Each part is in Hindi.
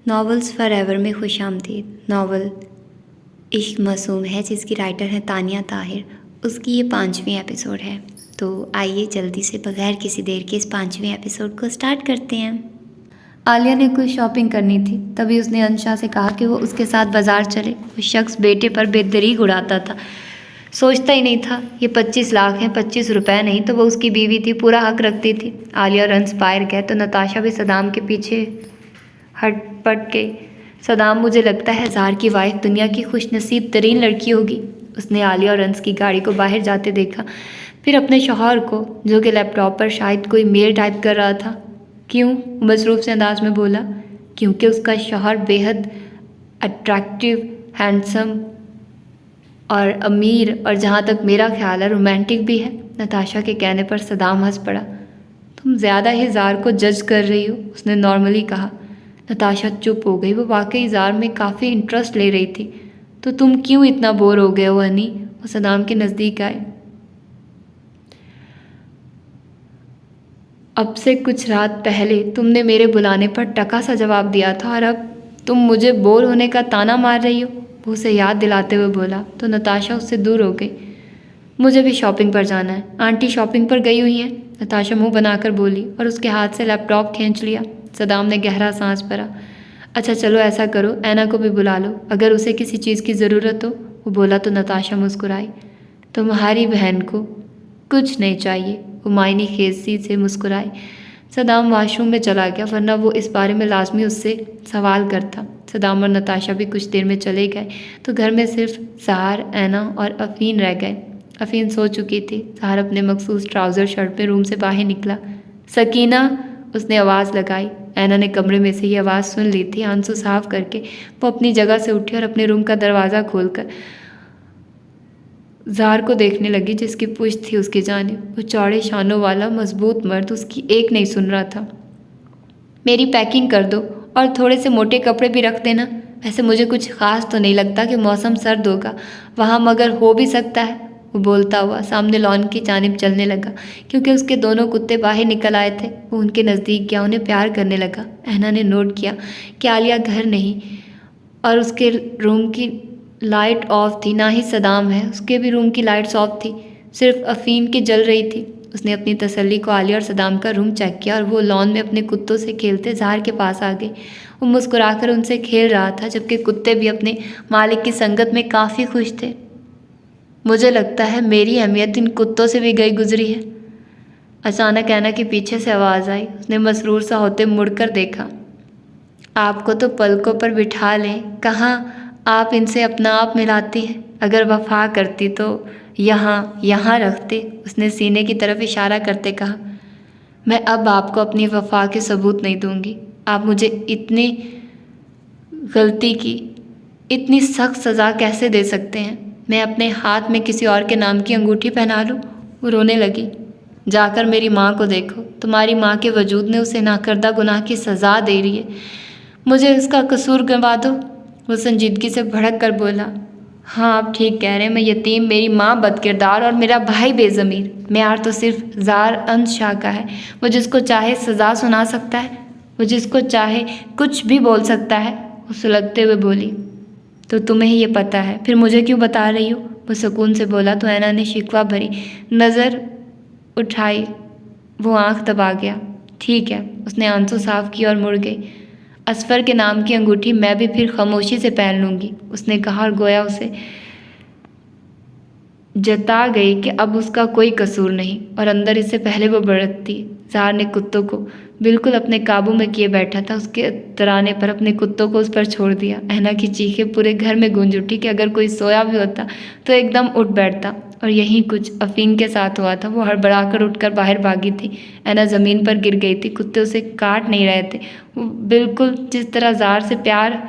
नॉवेल्स फॉरएवर में खुशामदीद। नावल इश्क मासूम है जिसकी राइटर है तानिया ताहिर। उसकी ये 5वीं एपिसोड है। तो आइए जल्दी से बगैर किसी देर के इस 5वीं एपिसोड को स्टार्ट करते हैं। आलिया ने कुछ शॉपिंग करनी थी, तभी उसने अंशा से कहा कि वो उसके साथ बाजार चले। वो शख्स बेटे पर बेदरीग उड़ाता था, सोचता ही नहीं था ये 25 लाख हैं, 25 रुपए नहीं। तो वो उसकी बीवी थी, पूरा हक रखती थी। आलिया और अंश बाहर गए तो नताशा भी सदाम के पीछे हटपट के। सदाम, मुझे लगता है ज़ार की वाइफ दुनिया की खुशनसीब तरीन लड़की होगी। उसने आलिया और अंश की गाड़ी को बाहर जाते देखा, फिर अपने शौहर को जो कि लैपटॉप पर शायद कोई मेल टाइप कर रहा था। क्यों? मसरूफ़ से अंदाज में बोला। क्योंकि उसका शौहर बेहद अट्रैक्टिव, हैंडसम और अमीर, और जहाँ तक मेरा ख्याल है रोमांटिक भी है। नताशा के कहने पर सदाम हंस पड़ा। तुम ज़्यादा ही ज़ार को जज कर रही हो, उसने नॉर्मली कहा। नताशा चुप हो गई। वो वाकई ज़ार में काफ़ी इंटरेस्ट ले रही थी। तो तुम क्यों इतना बोर हो गए हो हनी? वो सदाम के नज़दीक आए। अब से कुछ रात पहले तुमने मेरे बुलाने पर टका सा जवाब दिया था और अब तुम मुझे बोर होने का ताना मार रही हो, वो उसे याद दिलाते हुए बोला। तो नताशा उससे दूर हो गई। मुझे भी शॉपिंग पर जाना है, आंटी शॉपिंग पर गई हुई हैं, नताशा मुंह बनाकर बोली और उसके हाथ से लैपटॉप खींच लिया। सदाम ने गहरा सांस भरा। अच्छा चलो ऐसा करो, ऐना को भी बुला लो, अगर उसे किसी चीज़ की ज़रूरत हो, वो बोला। तो नताशा मुस्कुराई। तुम्हारी बहन को कुछ नहीं चाहिए, वो मायने खेजी से मुस्कुराई। सदाम वॉशरूम में चला गया, वरना वो इस बारे में लाजमी उससे सवाल करता। सदाम और नताशा भी कुछ देर में चले गए तो घर में सिर्फ ज़ार, ऐना और अफीन रह गए। अफीन सो चुकी थी। ज़ार अपने मखसूस ट्राउज़र शर्ट में रूम से बाहर निकला। सकीना, उसने आवाज़ लगाई। ऐना ने कमरे में से ये आवाज़ सुन ली थी। आंसू साफ करके वो अपनी जगह से उठी और अपने रूम का दरवाज़ा खोलकर ज़ार को देखने लगी, जिसकी पुश्त थी उसकी जानिब। वो चौड़े शानों वाला मजबूत मर्द उसकी एक नहीं सुन रहा था। मेरी पैकिंग कर दो और थोड़े से मोटे कपड़े भी रख देना। वैसे मुझे कुछ ख़ास तो नहीं लगता कि मौसम सर्द होगा वहाँ, मगर हो भी सकता है। वो बोलता हुआ सामने लॉन की जानिब चलने लगा, क्योंकि उसके दोनों कुत्ते बाहर निकल आए थे। वो उनके नज़दीक गया, उन्हें प्यार करने लगा। ऐना ने नोट किया कि आलिया घर नहीं और उसके रूम की लाइट ऑफ थी, ना ही सदाम है, उसके भी रूम की लाइट्स ऑफ थी, सिर्फ अफीन की जल रही थी। उसने अपनी तसल्ली को आलिया और सदाम का रूम चेक किया और वो लॉन में अपने कुत्तों से खेलते ज़ार के पास आ गई। वो मुस्कुराकर उनसे खेल रहा था, जबकि कुत्ते भी अपने मालिक की संगत में काफ़ी खुश थे। मुझे लगता है मेरी अहमियत इन कुत्तों से भी गई गुजरी है। अचानक ऐना के पीछे से आवाज़ आई। उसने मसरूर सा होते मुड़कर देखा। आपको तो पलकों पर बिठा लें, कहाँ आप इनसे अपना आप मिलाती हैं। अगर वफा करती तो यहाँ रखते, उसने सीने की तरफ इशारा करते कहा। मैं अब आपको अपनी वफा के सबूत नहीं दूंगी। आप मुझे इतनी गलती की इतनी सख्त सज़ा कैसे दे सकते हैं? मैं अपने हाथ में किसी और के नाम की अंगूठी पहना लूँ? वो रोने लगी। जाकर मेरी माँ को देखो, तुम्हारी माँ के वजूद ने उसे नाकर्दा गुनाह की सज़ा दे रही है। मुझे उसका कसूर गंवा दो। वो संजीदगी से भड़क कर बोला। हाँ आप ठीक कह रहे हैं, मैं यतीम, मेरी माँ बदकिरदार और मेरा भाई बेज़मीर। म्यार तो सिर्फ ज़ार अंश शाह का है। वो जिसको चाहे सज़ा सुना सकता है, वो जिसको चाहे कुछ भी बोल सकता है। वो सुलगते हुए बोली। तो तुम्हें ये पता है, फिर मुझे क्यों बता रही हो? वो सुकून से बोला। तो ऐना ने शिकवा भरी नज़र उठाई। वो आँख दबा गया। ठीक है, उसने आंसू साफ किए और मुड़ गई। असफर के नाम की अंगूठी मैं भी फिर खामोशी से पहन लूँगी, उसने कहा, और गोया उसे जता गई कि अब उसका कोई कसूर नहीं, और अंदर इससे पहले वो भड़कती। ज़ार ने कुत्तों को बिल्कुल अपने काबू में किए बैठा था। उसके तराने पर अपने कुत्तों को उस पर छोड़ दिया। ऐना की चीखें पूरे घर में गूंज उठी कि अगर कोई सोया भी होता तो एकदम उठ बैठता। और यही कुछ अफीन के साथ हुआ था। वो हड़बड़ाकर उठकर बाहर भागी थी। ऐना ज़मीन पर गिर गई थी। कुत्ते उसे काट नहीं रहे थे। वो बिल्कुल जिस तरह ज़ार से प्यार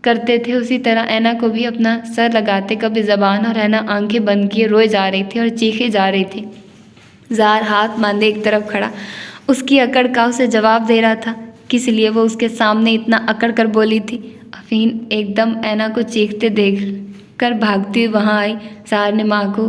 करते थे उसी तरह ऐना को भी अपना सर लगाते कभी ज़बान, और ऐना आंखें बंद किए रोए जा रही थी और चीखे जा रही थी। ज़ार हाथ बांधे एक तरफ खड़ा उसकी अकड़ का उसे जवाब दे रहा था। किस लिए वो उसके सामने इतना अकड़ कर बोली थी? अफीन एकदम ऐना को चीखते देख कर भागती हुई वहाँ आई। ज़ार ने माँ को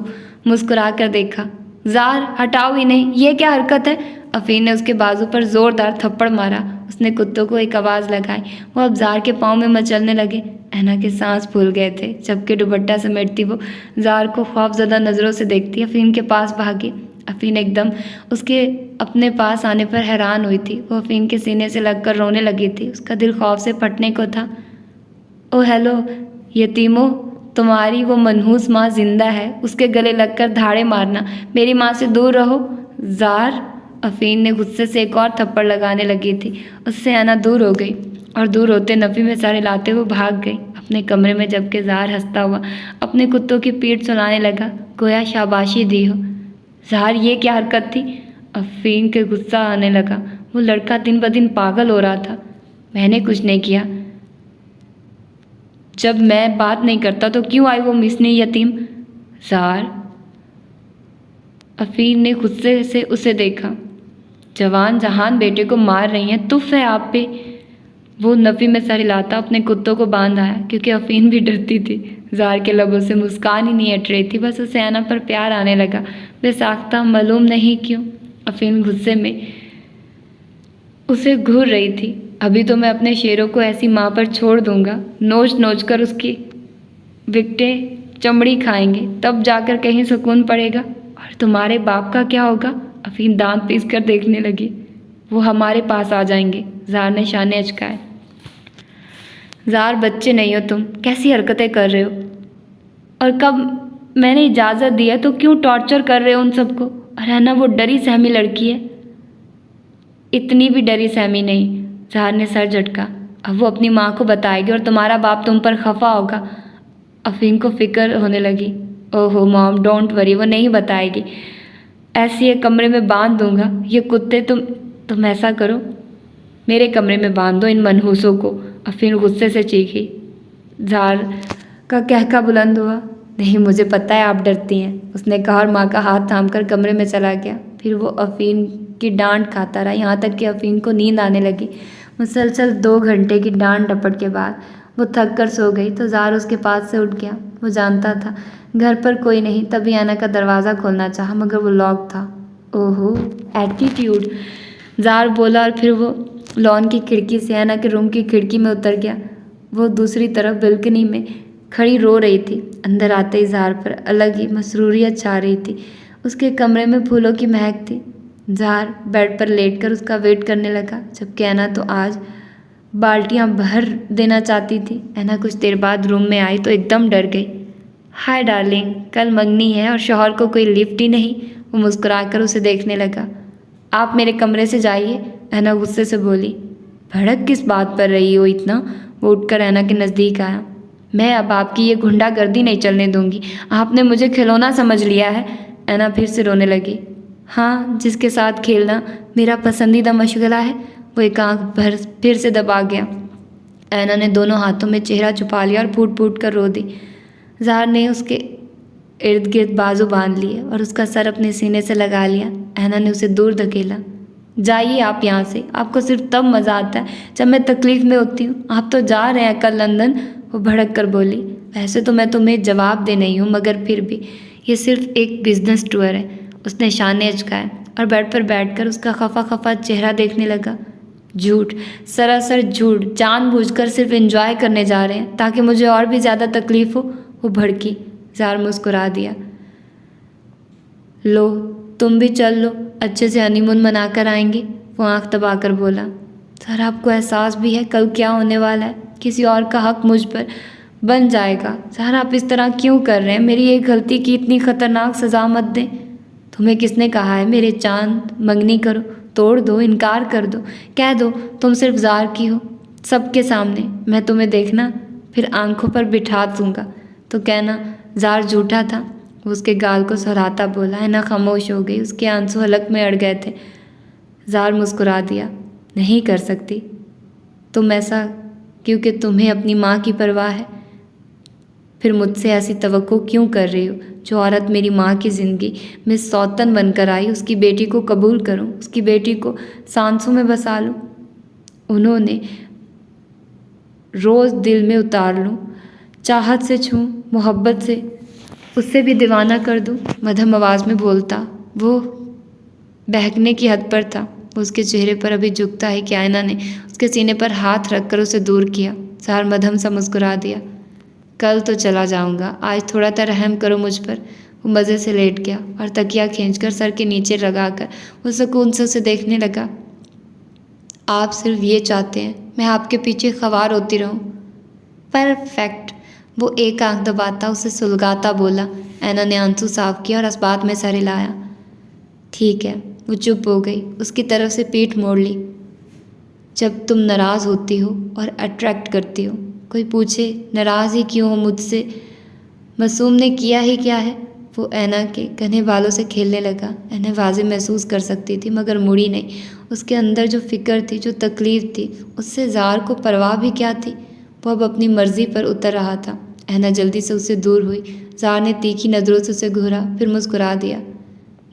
मुस्कुरा कर देखा। ज़ार हटाओ इन्हें, ये क्या हरकत है? अफीन ने उसके बाजू पर जोरदार थप्पड़ मारा। उसने कुत्तों को एक आवाज़ लगाई। वो अब जार के पाँव में मचलने लगे। ऐना के सांस फूल गए थे। जबकि दुपट्टा समेटती वो जार को खौफजदा नज़रों से देखती अफीन के पास भागी। अफीन एकदम उसके अपने पास आने पर हैरान हुई थी। वो अफीन के सीने से लगकर रोने लगी थी। उसका दिल खौफ से फटने को था। ओ हेलो यतीमो, तुम्हारी वो मनहूस माँ जिंदा है। उसके गले लगकर धाड़े मारना, मेरी माँ से दूर रहो। जार, अफीन ने गुस्से से एक और थप्पड़ लगाने लगी थी। उससे ऐना दूर हो गई और दूर होते नफ़ी में सारे लाते हुए भाग गई अपने कमरे में। जबकि जार हंसता हुआ अपने कुत्तों की पीठ सुलाने लगा, गोया शाबाशी दी हो। जार, ये क्या हरकत थी? अफीन के गुस्सा आने लगा। वो लड़का दिन ब दिन पागल हो रहा था। मैंने कुछ नहीं किया। जब मैं बात नहीं करता तो क्यों आई वो मिसनी यतीम? जार, अफीन ने गुस्से से उसे देखा। जवान जहान बेटे को मार रही हैं, तुफ है आप पे। वो नफ़ी में सर हिलाता अपने कुत्तों को बांध आया, क्योंकि अफीन भी डरती थी। जार के लबों से मुस्कान ही नहीं हट रही थी। बस उसे ऐना पर प्यार आने लगा, बेसाख्ता, मालूम नहीं क्यों। अफीन गुस्से में उसे घूर रही थी। अभी तो मैं अपने शेरों को ऐसी माँ पर छोड़ दूंगा, नोच नोच कर उसकी विकटे चमड़ी खाएंगे, तब जाकर कहीं सुकून पड़ेगा। और तुम्हारे बाप का क्या होगा? अफीन दांत पीस कर देखने लगी। वो हमारे पास आ जाएंगे। जार ने शाने अचकाए। जार, बच्चे नहीं हो तुम, कैसी हरकतें कर रहे हो? और कब मैंने इजाज़त दी है तो क्यों टॉर्चर कर रहे हो उन सबको? और है ना, वो डरी सहमी लड़की है। इतनी भी डरी सहमी नहीं। जार ने सर झटका। अब वो अपनी माँ को बताएगी और तुम्हारा बाप तुम पर खफा होगा। अफीन को फिक्र होने लगी। ओहो मॉम, डोंट वरी, वो नहीं बताएगी। ऐसी एक कमरे में बांध दूंगा ये कुत्ते। तुम ऐसा करो, मेरे कमरे में बांध दो इन मनहूसों को। अफीन गुस्से से चीखी। जार का कहका बुलंद हुआ। नहीं, मुझे पता है आप डरती हैं, उसने कहा और माँ का हाथ थामकर कमरे में चला गया। फिर वो अफीन की डांट खाता रहा, यहाँ तक कि अफीन को नींद आने लगी। मुसलसल 2 घंटे की डांट डपट के बाद वो थक कर सो गई तो जार उसके पास से उठ गया। वो जानता था घर पर कोई नहीं, तभी ऐना का दरवाज़ा खोलना चाहा मगर वो लॉक था। ओहो एटीट्यूड, जार बोला और फिर वो लॉन की खिड़की से ऐना के रूम की खिड़की में उतर गया। वो दूसरी तरफ बालकनी में खड़ी रो रही थी। अंदर आते ही जार पर अलग ही मसरूरियत छा रही थी। उसके कमरे में फूलों की महक थी। जार बेड पर लेटकर उसका वेट करने लगा, जबकि ऐना तो आज बाल्टियाँ भर देना चाहती थी। ऐना कुछ देर बाद रूम में आई तो एकदम डर गई। हाय डार्लिंग, कल मंगनी है और शौहर को कोई लिफ्ट ही नहीं। वो मुस्कुराकर उसे देखने लगा। आप मेरे कमरे से जाइए, ऐना गुस्से से बोली। भड़क किस बात पर रही हो इतना? वो उठकर ऐना के नज़दीक आया। मैं अब आपकी ये गुंडागर्दी नहीं चलने दूंगी। आपने मुझे खिलौना समझ लिया है। ऐना फिर से रोने लगी। हाँ, जिसके साथ खेलना मेरा पसंदीदा मशगला है। वो एक आंख भर फिर से दबा गया। ऐना ने दोनों हाथों में चेहरा छुपा लिया और फूट फूट कर रो दी। जार ने उसके इर्द गिर्द बाजू बांध लिए और उसका सर अपने सीने से लगा लिया। ऐना ने उसे दूर धकेला। जाइए आप यहाँ से, आपको सिर्फ तब मज़ा आता है जब मैं तकलीफ़ में होती हूँ। आप तो जा रहे हैं कल लंदन, वो भड़क कर बोली। वैसे तो मैं तुम्हें जवाब दे नहीं हूँ, मगर फिर भी ये सिर्फ एक बिजनेस टूर है। उसने शाने अचकाए और बेड पर बैठकर उसका खफा खफा चेहरा देखने लगा। झूठ, सरासर झूठ, जानबूझकर सिर्फ एंजॉय करने जा रहे हैं ताकि मुझे और भी ज़्यादा तकलीफ़ हो। वो भड़की। जार मुस्कुरा दिया। लो तुम भी चल लो, अच्छे से हनीमून मना कर आएंगे। वो आंख दबाकर बोला। सर आपको एहसास भी है कल क्या होने वाला है? किसी और का हक मुझ पर बन जाएगा। सर आप इस तरह क्यों कर रहे हैं? मेरी एक गलती की इतनी ख़तरनाक सज़ा मत दें। तुम्हें किसने कहा है मेरे चांद मंगनी करो? तोड़ दो, इनकार कर दो, कह दो तुम सिर्फ जार की हो सबके सामने। मैं तुम्हें देखना फिर आंखों पर बिठा दूंगा तो कहना जार झूठा था। उसके गाल को सहलाता बोला। ऐना खामोश हो गई। उसके आंसू हलक में अड़ गए थे। जार मुस्कुरा दिया। नहीं कर सकती तुम ऐसा, क्योंकि तुम्हें अपनी माँ की परवाह है। फिर मुझसे ऐसी तवक्को क्यों कर रही हो? जो औरत मेरी माँ की ज़िंदगी में सौतन बनकर आई, उसकी बेटी को कबूल करूं, उसकी बेटी को सांसों में बसा लूं, उन्होंने रोज़ दिल में उतार लूं, चाहत से छूं, मोहब्बत से उससे भी दीवाना कर दूं। मध्यम आवाज़ में बोलता वो बहकने की हद पर था। उसके चेहरे पर अभी झुकता है कि आयना ने उसके सीने पर हाथ रखकर उसे दूर किया। ज़ार मध्यम सा मुस्कुरा दिया। कल तो चला जाऊंगा, आज थोड़ा सा रहम करो मुझ पर। वो मज़े से लेट गया और तकिया खींचकर सर के नीचे लगाकर वो सुकून से उसे देखने लगा। आप सिर्फ ये चाहते हैं मैं आपके पीछे ख्वार होती रहूं। परफेक्ट। वो एक आंख दबाता उसे सुलगाता बोला। ऐना ने आंसू साफ किया और इस्बात में सर हिलाया। ठीक है। वो चुप हो गई, उसकी तरफ से पीठ मोड़ ली। जब तुम नाराज़ होती हो और अट्रैक्ट करती हो, कोई पूछे नाराज़ ही क्यों हो मुझसे, मासूम ने किया ही क्या है। वो ऐना के घने बालों से खेलने लगा। ऐना वाज़े महसूस कर सकती थी मगर मुड़ी नहीं। उसके अंदर जो फिक्र थी, जो तकलीफ़ थी, उससे ज़ार को परवाह भी क्या थी। वो अब अपनी मर्ज़ी पर उतर रहा था। ऐना जल्दी से उससे दूर हुई। ज़ार ने तीखी नज़रों से उसे घूरा, फिर मुस्कुरा दिया।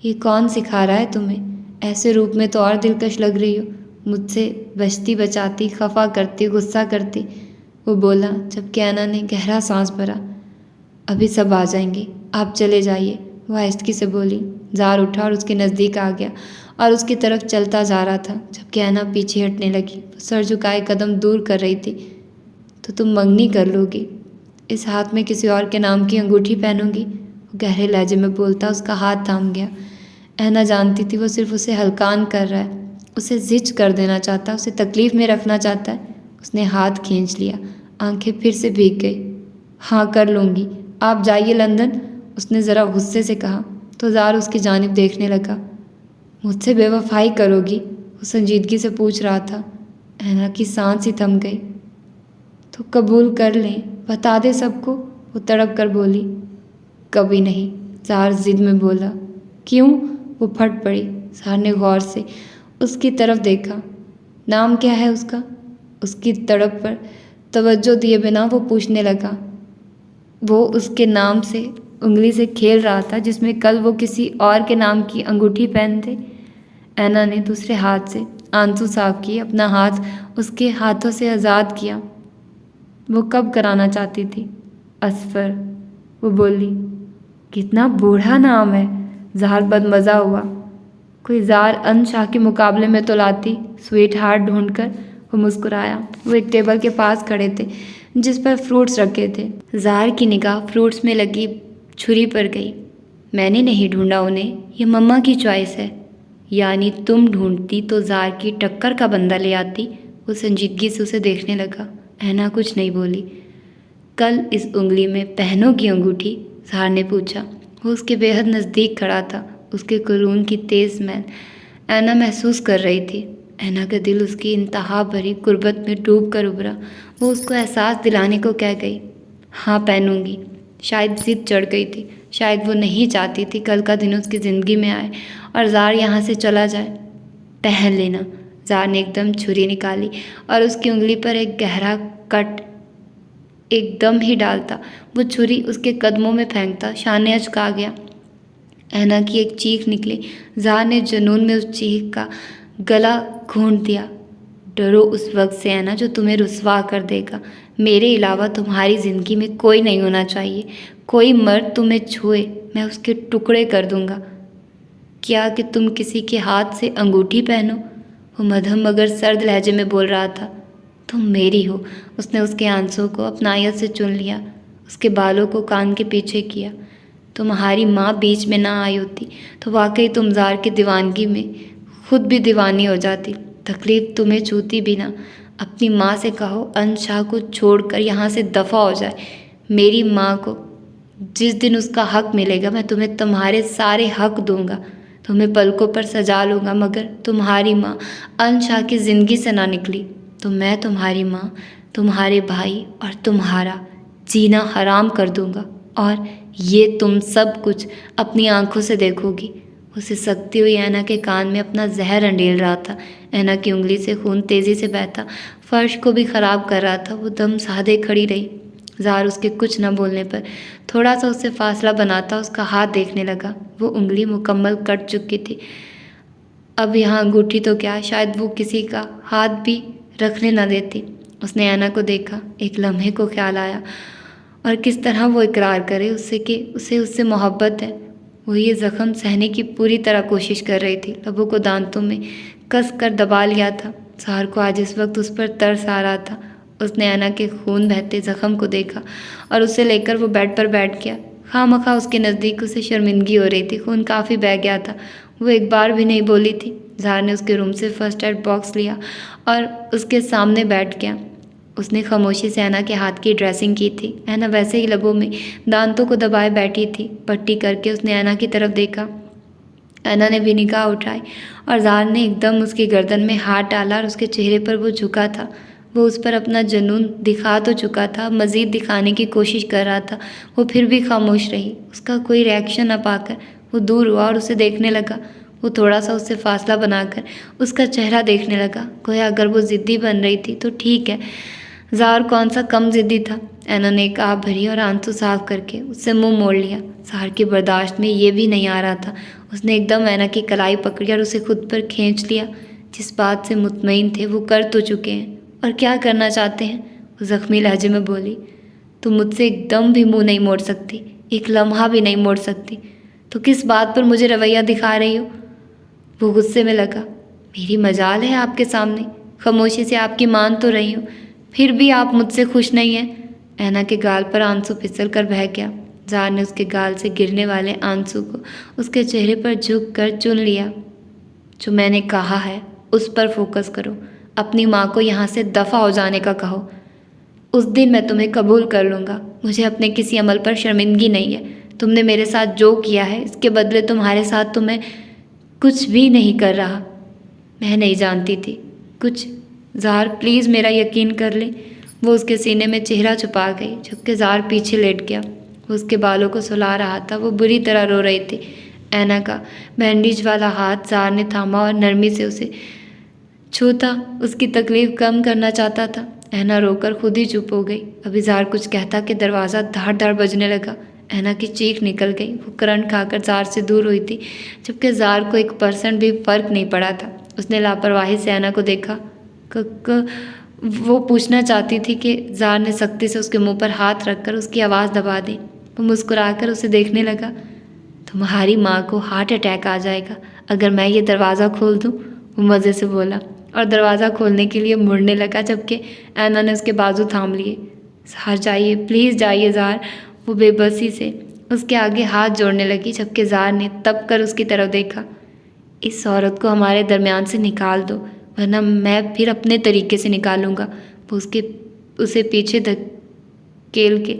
ये कौन सिखा रहा है तुम्हें? ऐसे रूप में तो और दिलकश लग रही हो। मुझसे बचती बचाती, खफा करती, गुस्सा करती। वो बोला जबकि ऐना ने गहरा सांस भरा। अभी सब आ जाएंगे, आप चले जाइए, वो आहिस्तगी से बोली। ज़ार उठा और उसके नज़दीक आ गया और उसकी तरफ चलता जा रहा था जबकि ऐना पीछे हटने लगी। वो सर झुकाए कदम दूर कर रही थी। तो तुम मंगनी कर लोगी, इस हाथ में किसी और के नाम की अंगूठी पहनूंगी? वो गहरे लहजे में बोलता उसका हाथ थाम गया। ऐना जानती थी वो सिर्फ उसे हल्कान कर रहा है, उसे जिच कर देना चाहता, उसे तकलीफ़ में रखना चाहता है। उसने हाथ खींच लिया, आंखें फिर से भीग गई। हाँ कर लूँगी, आप जाइए लंदन, उसने ज़रा गुस्से से कहा। तो ज़ार उसकी जानिब देखने लगा। मुझसे बेवफाई करोगी? वो संजीदगी से पूछ रहा था। ऐना की सांस ही थम गई। तो कबूल कर लें, बता दे सबको, वो तड़प कर बोली। कभी नहीं, ज़ार ज़िद में बोला। क्यों? वो फट पड़ी। ज़ार ने गौर से उसकी तरफ देखा। नाम क्या है उसका? उसकी तड़प पर तवज्जो दिए बिना वो पूछने लगा। वो उसके नाम से उंगली से खेल रहा था जिसमें कल वो किसी और के नाम की अंगूठी पहनते। ऐना ने दूसरे हाथ से आंसू साफ किए, अपना हाथ उसके हाथों से आज़ाद किया। वो कब कराना चाहती थी? असफर, वो बोली। कितना बूढ़ा नाम है। ज़ार बदमज़ा हुआ। कोई ज़ार अनशाह के मुकाबले में तो लाती, स्वीट हार्ट ढूंढकर। वो मुस्कुराया। वो एक टेबल के पास खड़े थे जिस पर फ्रूट्स रखे थे। ज़ार की निगाह फ्रूट्स में लगी छुरी पर गई। मैंने नहीं ढूंढा उन्हें, ये मम्मा की चॉइस है। यानी तुम ढूंढती तो ज़ार की टक्कर का बंदा ले आती। वो संजीदगी से उसे देखने लगा। ऐना कुछ नहीं बोली। कल इस उंगली में पहनोगी अंगूठी? ज़ार ने पूछा। वो उसके बेहद नज़दीक खड़ा था। उसके कुलून की तेज़ मैल ऐना महसूस कर रही थी। ऐना का दिल उसकी इंतहा भरी गुर्बत में डूब कर उभरा। वो उसको एहसास दिलाने को कह गई। हाँ पहनूंगी। शायद जिद चढ़ गई थी, शायद वो नहीं चाहती थी कल का दिन उसकी ज़िंदगी में आए और ज़ार यहाँ से चला जाए। पहन लेना। ज़ार ने एकदम छुरी निकाली और उसकी उंगली पर एक गहरा कट एकदम ही डालता। वो छुरी उसके कदमों में फेंकता शाने अचका गया। ऐना की एक चीख निकली। ज़ार ने जुनून में उस चीख का गला घूंट दिया। डरो उस वक्त से ऐना जो तुम्हें रुस्वा कर देगा। मेरे अलावा तुम्हारी ज़िंदगी में कोई नहीं होना चाहिए। कोई मर्द तुम्हें छुए मैं उसके टुकड़े कर दूंगा। क्या कि तुम किसी के हाथ से अंगूठी पहनो? वो मध्यम मगर सर्द लहजे में बोल रहा था। तुम मेरी हो। उसने उसके आंसुओं को अपनायत से चुन लिया, उसके बालों को कान के पीछे किया। तुम्हारी माँ बीच में ना आई होती तो वाकई तुम ज़ार की दीवानगी में खुद भी दीवानी हो जाती। तकलीफ़ तुम्हें छूती भी ना। अपनी माँ से कहो अनशाह को छोड़कर यहाँ से दफ़ा हो जाए। मेरी माँ को जिस दिन उसका हक मिलेगा मैं तुम्हें तुम्हारे सारे हक दूंगा, तुम्हें पलकों पर सजा लूँगा। मगर तुम्हारी माँ अनशाह की ज़िंदगी से ना निकली तो मैं तुम्हारी माँ, तुम्हारे भाई और तुम्हारा जीना हराम कर दूंगा। और ये तुम सब कुछ अपनी आंखों से देखोगी। उसे सकती हुई ऐना के कान में अपना जहर अंडेल रहा था। ऐना की उंगली से खून तेज़ी से बहता फर्श को भी ख़राब कर रहा था। वो दम साधे खड़ी रही। ज़ार उसके कुछ न बोलने पर थोड़ा सा उससे फासला बनाता उसका हाथ देखने लगा। वो उंगली मुकम्मल कट चुकी थी। अब यहाँ अंगूठी तो क्या, शायद वो किसी का हाथ भी रखने न देती। उसने ऐना को देखा। एक लम्हे को ख्याल आया और किस तरह वो इकरार करे उससे कि उसे उससे मोहब्बत है। वो ये ज़ख्म सहने की पूरी तरह कोशिश कर रही थी। लबों को दांतों में कस कर दबा लिया था। ज़ाहर को आज इस वक्त उस पर तरस आ रहा था। उसने ऐना के खून बहते ज़ख्म को देखा और उसे लेकर वो बेड पर बैठ गया। खामखा उसके नज़दीक उसे शर्मिंदगी हो रही थी। खून काफ़ी बह गया था। वो एक बार भी नहीं बोली थी। ज़ाहर ने उसके रूम से फर्स्ट एड बॉक्स लिया और उसके सामने बैठ गया। उसने खामोशी से ऐना के हाथ की ड्रेसिंग की थी। ऐना वैसे ही लबों में दांतों को दबाए बैठी थी। पट्टी करके उसने ऐना की तरफ देखा। ऐना ने भी निगाह उठाई और ज़ाहर ने एकदम उसकी गर्दन में हाथ डाला और उसके चेहरे पर वो झुका था। वो उस पर अपना जुनून दिखा तो चुका था, मज़ीद दिखाने की कोशिश कर रहा था। वो फिर भी खामोश रही। उसका कोई रिएक्शन न पाकर वो दूर हुआ और उसे देखने लगा। वो थोड़ा सा उससे फासला बनाकर उसका चेहरा देखने लगा। गोया अगर वो ज़िद्दी बन रही थी तो ठीक है, ज़ाहर कौन सा कम ज़िद्दी था। ऐना ने एक आह भरी और आंसू साफ करके उससे मुंह मोड़ लिया। ज़ाहर की बर्दाश्त में ये भी नहीं आ रहा था। उसने एकदम ऐना की कलाई पकड़ी और उसे खुद पर खींच लिया। जिस बात से मुतमईन थे वो कर तो चुके हैं, और क्या करना चाहते हैं। वो ज़ख्मी लहजे में बोली, तुम मुझसे एकदम भी मुंह नहीं मोड़ सकती, एक लम्हा भी नहीं मोड़ सकती, तो किस बात पर मुझे रवैया दिखा रही हो। वो गुस्से में लगा, मेरी मजाल है आपके सामने, खामोशी से आपकी मान तो रही हूँ, फिर भी आप मुझसे खुश नहीं हैं। ऐना के गाल पर आंसू फिसल कर बह गया। ज़ाहर ने उसके गाल से गिरने वाले आंसू को उसके चेहरे पर झुक कर चुन लिया। जो मैंने कहा है उस पर फोकस करो, अपनी माँ को यहाँ से दफ़ा हो जाने का कहो। उस दिन मैं तुम्हें कबूल कर लूँगा। मुझे अपने किसी अमल पर शर्मिंदगी नहीं है। तुमने मेरे साथ जो किया है इसके बदले तुम्हारे साथ तो मैं कुछ भी नहीं कर रहा। मैं नहीं जानती थी कुछ। ज़ाहर प्लीज़ मेरा यकीन कर ले। वो उसके सीने में चेहरा छुपा गई, जबकि ज़ाहर पीछे लेट गया। वो उसके बालों को सुला रहा था। वो बुरी तरह रो रही थी। ऐना का बैंडेज वाला हाथ ज़ाहर ने थामा और नरमी से उसे छूता उसकी तकलीफ़ कम करना चाहता था। ऐना रोकर खुद ही चुप हो गई। अभी ज़ाहर कुछ कहता कि दरवाज़ा धाड़ धाड़ बजने लगा। ऐना की चीख निकल गई। वो करंट खाकर ज़ाहर से दूर हुई थी, जबकि ज़ाहर को 1% भी फ़र्क नहीं पड़ा था। उसने लापरवाही से ऐना को देखा। वो पूछना चाहती थी कि ज़ाहर ने सख्ती से उसके मुंह पर हाथ रखकर उसकी आवाज़ दबा दी। वो मुस्कुराकर उसे देखने लगा। तुम्हारी माँ को हार्ट अटैक आ जाएगा अगर मैं ये दरवाज़ा खोल दूँ, वो मज़े से बोला और दरवाज़ा खोलने के लिए मुड़ने लगा, जबकि ऐना ने उसके बाजू थाम लिए। ज़ाहर जाइए, प्लीज़ जाइए ज़ाहर। वो बेबसी से उसके आगे हाथ जोड़ने लगी, जबकि ज़ाहर ने तब कर उसकी तरफ देखा। इस औरत को हमारे दरमियान से निकाल दो, वरना मैं फिर अपने तरीके से निकालूंगा। वो उसे पीछे धकेल के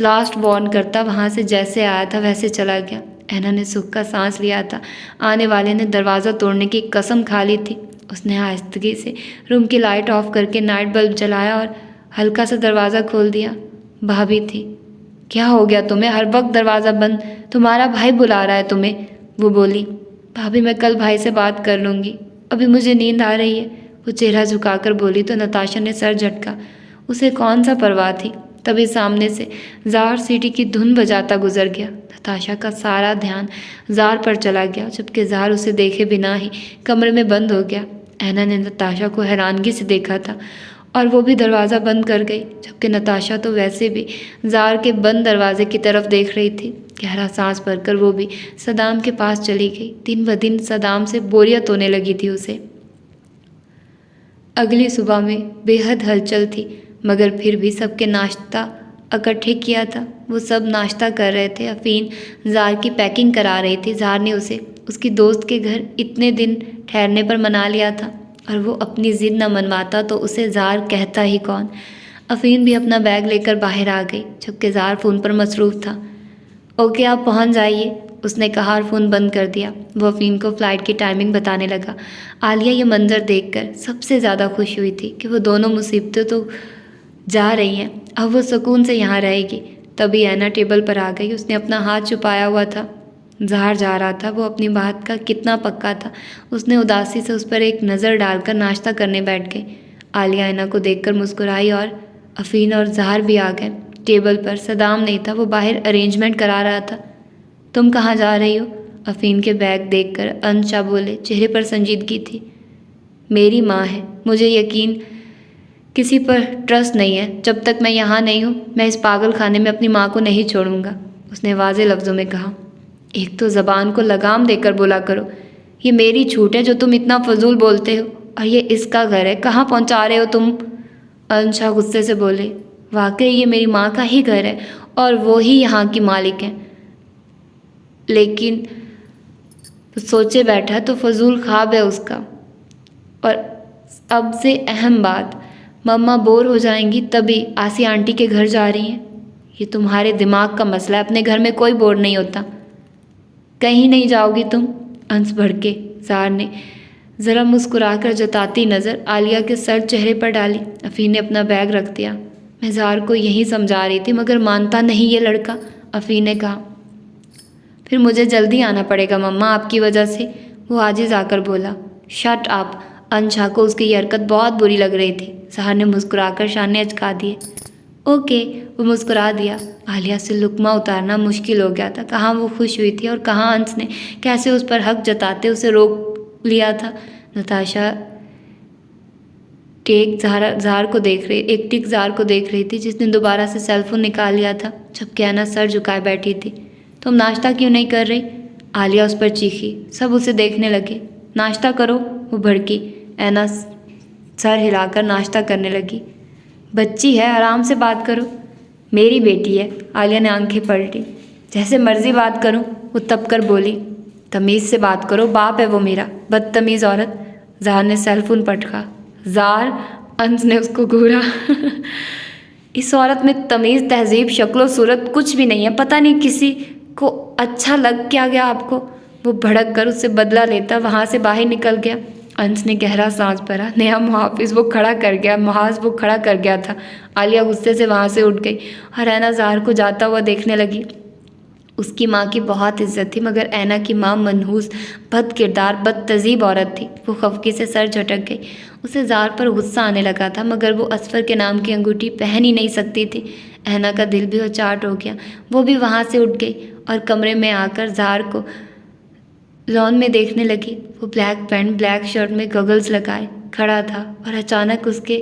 लास्ट वार्न करता वहाँ से जैसे आया था वैसे चला गया। ऐना ने सुख का सांस लिया था। आने वाले ने दरवाज़ा तोड़ने की कसम खा ली थी। उसने आहिस्तगी से रूम की लाइट ऑफ करके नाइट बल्ब जलाया और हल्का सा दरवाज़ा खोल दिया। भाभी थी। क्या हो गया तुम्हें, हर वक्त दरवाज़ा बंद, तुम्हारा भाई बुला रहा है तुम्हें, वो बोली। भाभी मैं कल भाई से बात कर लूँगी, अभी मुझे नींद आ रही है, वो चेहरा झुकाकर बोली तो नताशा ने सर झटका। उसे कौन सा परवाह थी। तभी सामने से ज़ाहर सीटी की धुन बजाता गुजर गया। नताशा का सारा ध्यान ज़ाहर पर चला गया, जबकि ज़ाहर उसे देखे बिना ही कमरे में बंद हो गया। ऐना ने नताशा को हैरानगी से देखा था और वो भी दरवाज़ा बंद कर गई, जबकि नताशा तो वैसे भी ज़ाहर के बंद दरवाजे की तरफ देख रही थी। गहरा सांस भरकर वो भी सदाम के पास चली गई। दिन ब दिन सदाम से बोरियत होने लगी थी उसे। अगली सुबह में बेहद हलचल थी, मगर फिर भी सबके नाश्ता इकट्ठे किया था। वो सब नाश्ता कर रहे थे। अफीन ज़ाहर की पैकिंग करा रही थी। ज़ाहर ने उसे उसकी दोस्त के घर इतने दिन ठहरने पर मना लिया था, और वो अपनी ज़िद न मनवाता तो उसे ज़ाहर कहता ही कौन। अफीन भी अपना बैग लेकर बाहर आ गई, जबकि ज़ाहर फ़ोन पर मसरूफ़ था। ओके आप पहुंच जाइए, उसने कहा और फ़ोन बंद कर दिया। वो अफीन को फ़्लाइट की टाइमिंग बताने लगा। आलिया ये मंज़र देखकर सबसे ज़्यादा खुश हुई थी कि वो दोनों मुसीबतें तो जा रही हैं, अब वो सुकून से यहाँ रहेगी। तभी ऐना टेबल पर आ गई। उसने अपना हाथ छुपाया हुआ था। ज़ाहर जा रहा था। वो अपनी बात का कितना पक्का था। उसने उदासी से उस पर एक नज़र डालकर नाश्ता करने बैठ गई। आलिया ऐना को देखकर मुस्कुराई और अफीन और ज़ाहर भी आ गए। टेबल पर सदाम नहीं था, वो बाहर अरेंजमेंट करा रहा था। तुम कहाँ जा रही हो? अफीन के बैग देखकर अनशा बोले, चेहरे पर संजीदगी थी। मेरी माँ है, मुझे यकीन किसी पर ट्रस्ट नहीं है। जब तक मैं यहाँ नहीं हूँ मैं इस पागल खाने में अपनी माँ को नहीं छोड़ूंगा, उसने वाज़े लफ्ज़ों में कहा। एक तो ज़बान को लगाम देकर बोला करो। ये मेरी छूट है जो तुम इतना फजूल बोलते हो, और ये इसका घर है, कहाँ पहुँचा रहे हो तुम? अंशा गुस्से से बोले, वाकई ये मेरी माँ का ही घर है और वो ही यहाँ की मालिक है, लेकिन सोचे बैठा तो फजूल ख्वाब है उसका। और अब से अहम बात, मम्मा बोर हो जाएंगी तभी आसी आंटी के घर जा रही हैं। ये तुम्हारे दिमाग का मसला है, अपने घर में कोई बोर नहीं होता। कहीं नहीं जाओगी तुम? अंश भड़के। ज़ार ने ज़रा मुस्कुराकर जताती नज़र आलिया के सर चेहरे पर डाली। अफ़ीन ने अपना बैग रख दिया। मैं ज़ार को यही समझा रही थी मगर मानता नहीं ये लड़का, अफ़ीन ने कहा। फिर मुझे जल्दी आना पड़ेगा मम्मा आपकी वजह से, वो आजिज़ आकर बोला। Shut up. अंशा को उसकी ये हरकत बहुत बुरी लग रही थी। ज़ार ने मुस्कुराकर शाने अचका दिए। ओके, वो मुस्कुरा दिया। आलिया से लुकमा उतारना मुश्किल हो गया था। कहाँ वो खुश हुई थी और कहाँ अंश ने कैसे उस पर हक जताते उसे रोक लिया था। नताशा ज़ार को देख रही थी जिसने दोबारा से सेलफोन निकाल लिया था, जबकि ऐना सर झुकाए बैठी थी। तुम नाश्ता क्यों नहीं कर रही? आलिया उस पर चीखी। सब उसे देखने लगे। नाश्ता करो, वो भड़की। ऐना सर हिलाकर नाश्ता करने लगी। बच्ची है, आराम से बात करो। मेरी बेटी है। आलिया ने आंखें पलटी। जैसे मर्जी बात करूं, वो तब कर बोली। तमीज़ से बात करो, बाप है वो मेरा, बदतमीज़ औरत। ज़ार ने सेलफोन पटका। ज़ार, अंश ने उसको घूरा। इस औरत में तमीज़, तहजीब, शक्लो सूरत कुछ भी नहीं है। पता नहीं किसी को अच्छा लग क्या गया आपको? वो भड़क कर उससे बदला लेता वहाँ से बाहर निकल गया। अंश ने गहरा सांस भरा। नया मुहाफ़िज़ वो खड़ा कर गया था। आलिया गुस्से से वहाँ से उठ गई और ऐना ज़ार को जाता हुआ देखने लगी। उसकी माँ की बहुत इज्जत थी मगर ऐना की माँ मनहूस, बद किरदार, बदतज़ीब औरत थी। वो खफकी से सर झटक गई। उसे ज़ार पर गुस्सा आने लगा था मगर वो असफ़र के नाम की अंगूठी पहन ही नहीं सकती थी। ऐना का दिल भी उचाट हो गया। वो भी वहाँ से उठ गई और कमरे में आकर ज़ार को लॉन में देखने लगी। वो ब्लैक पैंट, ब्लैक शर्ट में गॉगल्स लगाए खड़ा था और अचानक उसके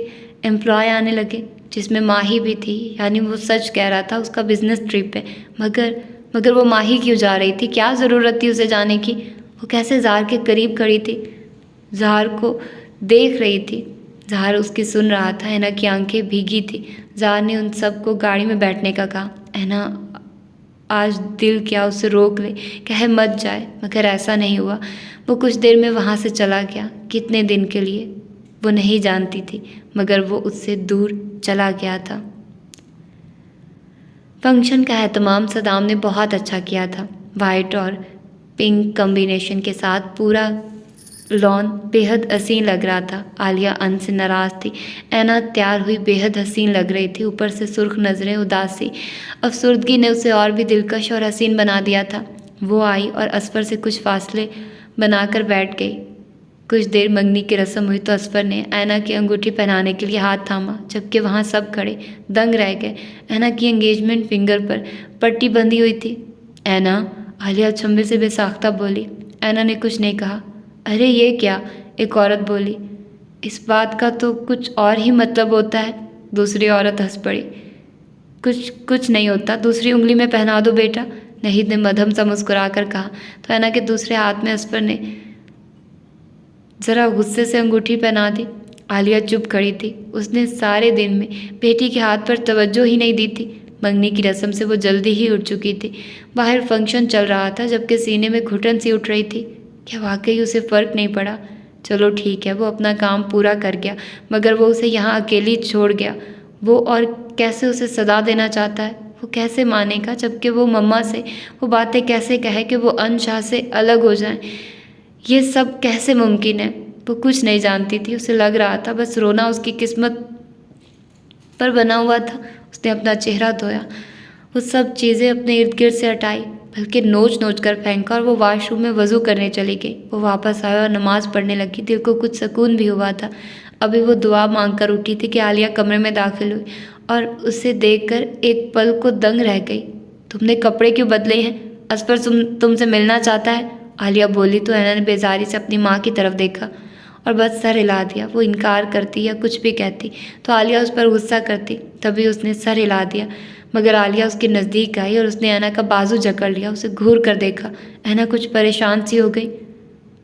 एम्प्लॉय आने लगे जिसमें माही भी थी। यानी वो सच कह रहा था, उसका बिजनेस ट्रिप है। मगर वो माही क्यों जा रही थी? क्या ज़रूरत थी उसे जाने की? वो कैसे ज़ार के करीब खड़ी थी, ज़ार को देख रही थी। ज़ार उसकी सुन रहा था। ऐना की आंखें भीगी थी। ज़ार ने उन सबको गाड़ी में बैठने का कहा। ऐना आज दिल क्या उसे रोक ले, कहे मत जाए, मगर ऐसा नहीं हुआ। वो कुछ देर में वहाँ से चला गया। कितने दिन के लिए वो नहीं जानती थी, मगर वो उससे दूर चला गया था। फंक्शन का एहतमाम सदाम ने बहुत अच्छा किया था। वाइट और पिंक कॉम्बिनेशन के साथ पूरा लॉन बेहद हसीन लग रहा था। आलिया अंश से नाराज़ थी। ऐना तैयार हुई बेहद हसीन लग रही थी, ऊपर से सुर्ख नज़रें, उदासी, अफसुर्दगी ने उसे और भी दिलकश और हसीन बना दिया था। वो आई और असफर से कुछ फासले बनाकर बैठ गई। कुछ देर मंगनी की रस्म हुई तो असफर ने ऐना की अंगूठी पहनाने के लिए हाथ थामा, जबकि वहाँ सब खड़े दंग रह गए। ऐना की एंगेजमेंट फिंगर पर पट्टी बंधी हुई थी। ऐना, आलिया अचंभे से बेसाख्ता बोली। ऐना ने कुछ नहीं कहा। अरे ये क्या? एक औरत बोली। इस बात का तो कुछ और ही मतलब होता है। दूसरी औरत हंस पड़ी। कुछ नहीं होता, दूसरी उंगली में पहना दो बेटा, नहीद ने मध्यम सा मुस्कुरा कर कहा। तो ऐना के दूसरे हाथ में असफर ने ज़रा गुस्से से अंगूठी पहना दी। आलिया चुप खड़ी थी। उसने सारे दिन में बेटी के हाथ पर तवज्जो ही नहीं दी थी। मंगनी की रस्म से वो जल्दी ही उठ चुकी थी। बाहर फंक्शन चल रहा था, जबकि सीने में घुटन सी उठ रही थी। क्या वाकई उसे फ़र्क नहीं पड़ा? चलो ठीक है, वो अपना काम पूरा कर गया, मगर वो उसे यहाँ अकेली छोड़ गया। वो और कैसे उसे सदा देना चाहता है? वो कैसे मानेगा, जबकि वो मम्मा से वो बातें कैसे कहे कि वो अंशा से अलग हो जाएं? ये सब कैसे मुमकिन है? वो कुछ नहीं जानती थी। उसे लग रहा था बस रोना उसकी किस्मत पर बना हुआ था। उसने अपना चेहरा धोया, वो सब चीज़ें अपने इर्द गिर्द से हटाई, बल्कि नोच कर फेंका और वो वॉशरूम में वज़ू करने चली गई। वो वापस आया और नमाज़ पढ़ने लगी। दिल को कुछ सुकून भी हुआ था। अभी वो दुआ मांग कर उठी थी कि आलिया कमरे में दाखिल हुई और उसे देखकर एक पल को दंग रह गई। तुमने कपड़े क्यों बदले हैं? असफर तुमसे मिलना चाहता है, आलिया बोली तो ऐना ने बेजारी से अपनी माँ की तरफ देखा और बस सर हिला दिया। वो इनकार करती या कुछ भी कहती तो आलिया उस पर गुस्सा करती, तभी उसने सर हिला दिया। मगर आलिया उसके नज़दीक आई और उसने ऐना का बाजू जकड़ लिया, उसे घूर कर देखा। ऐना कुछ परेशान सी हो गई।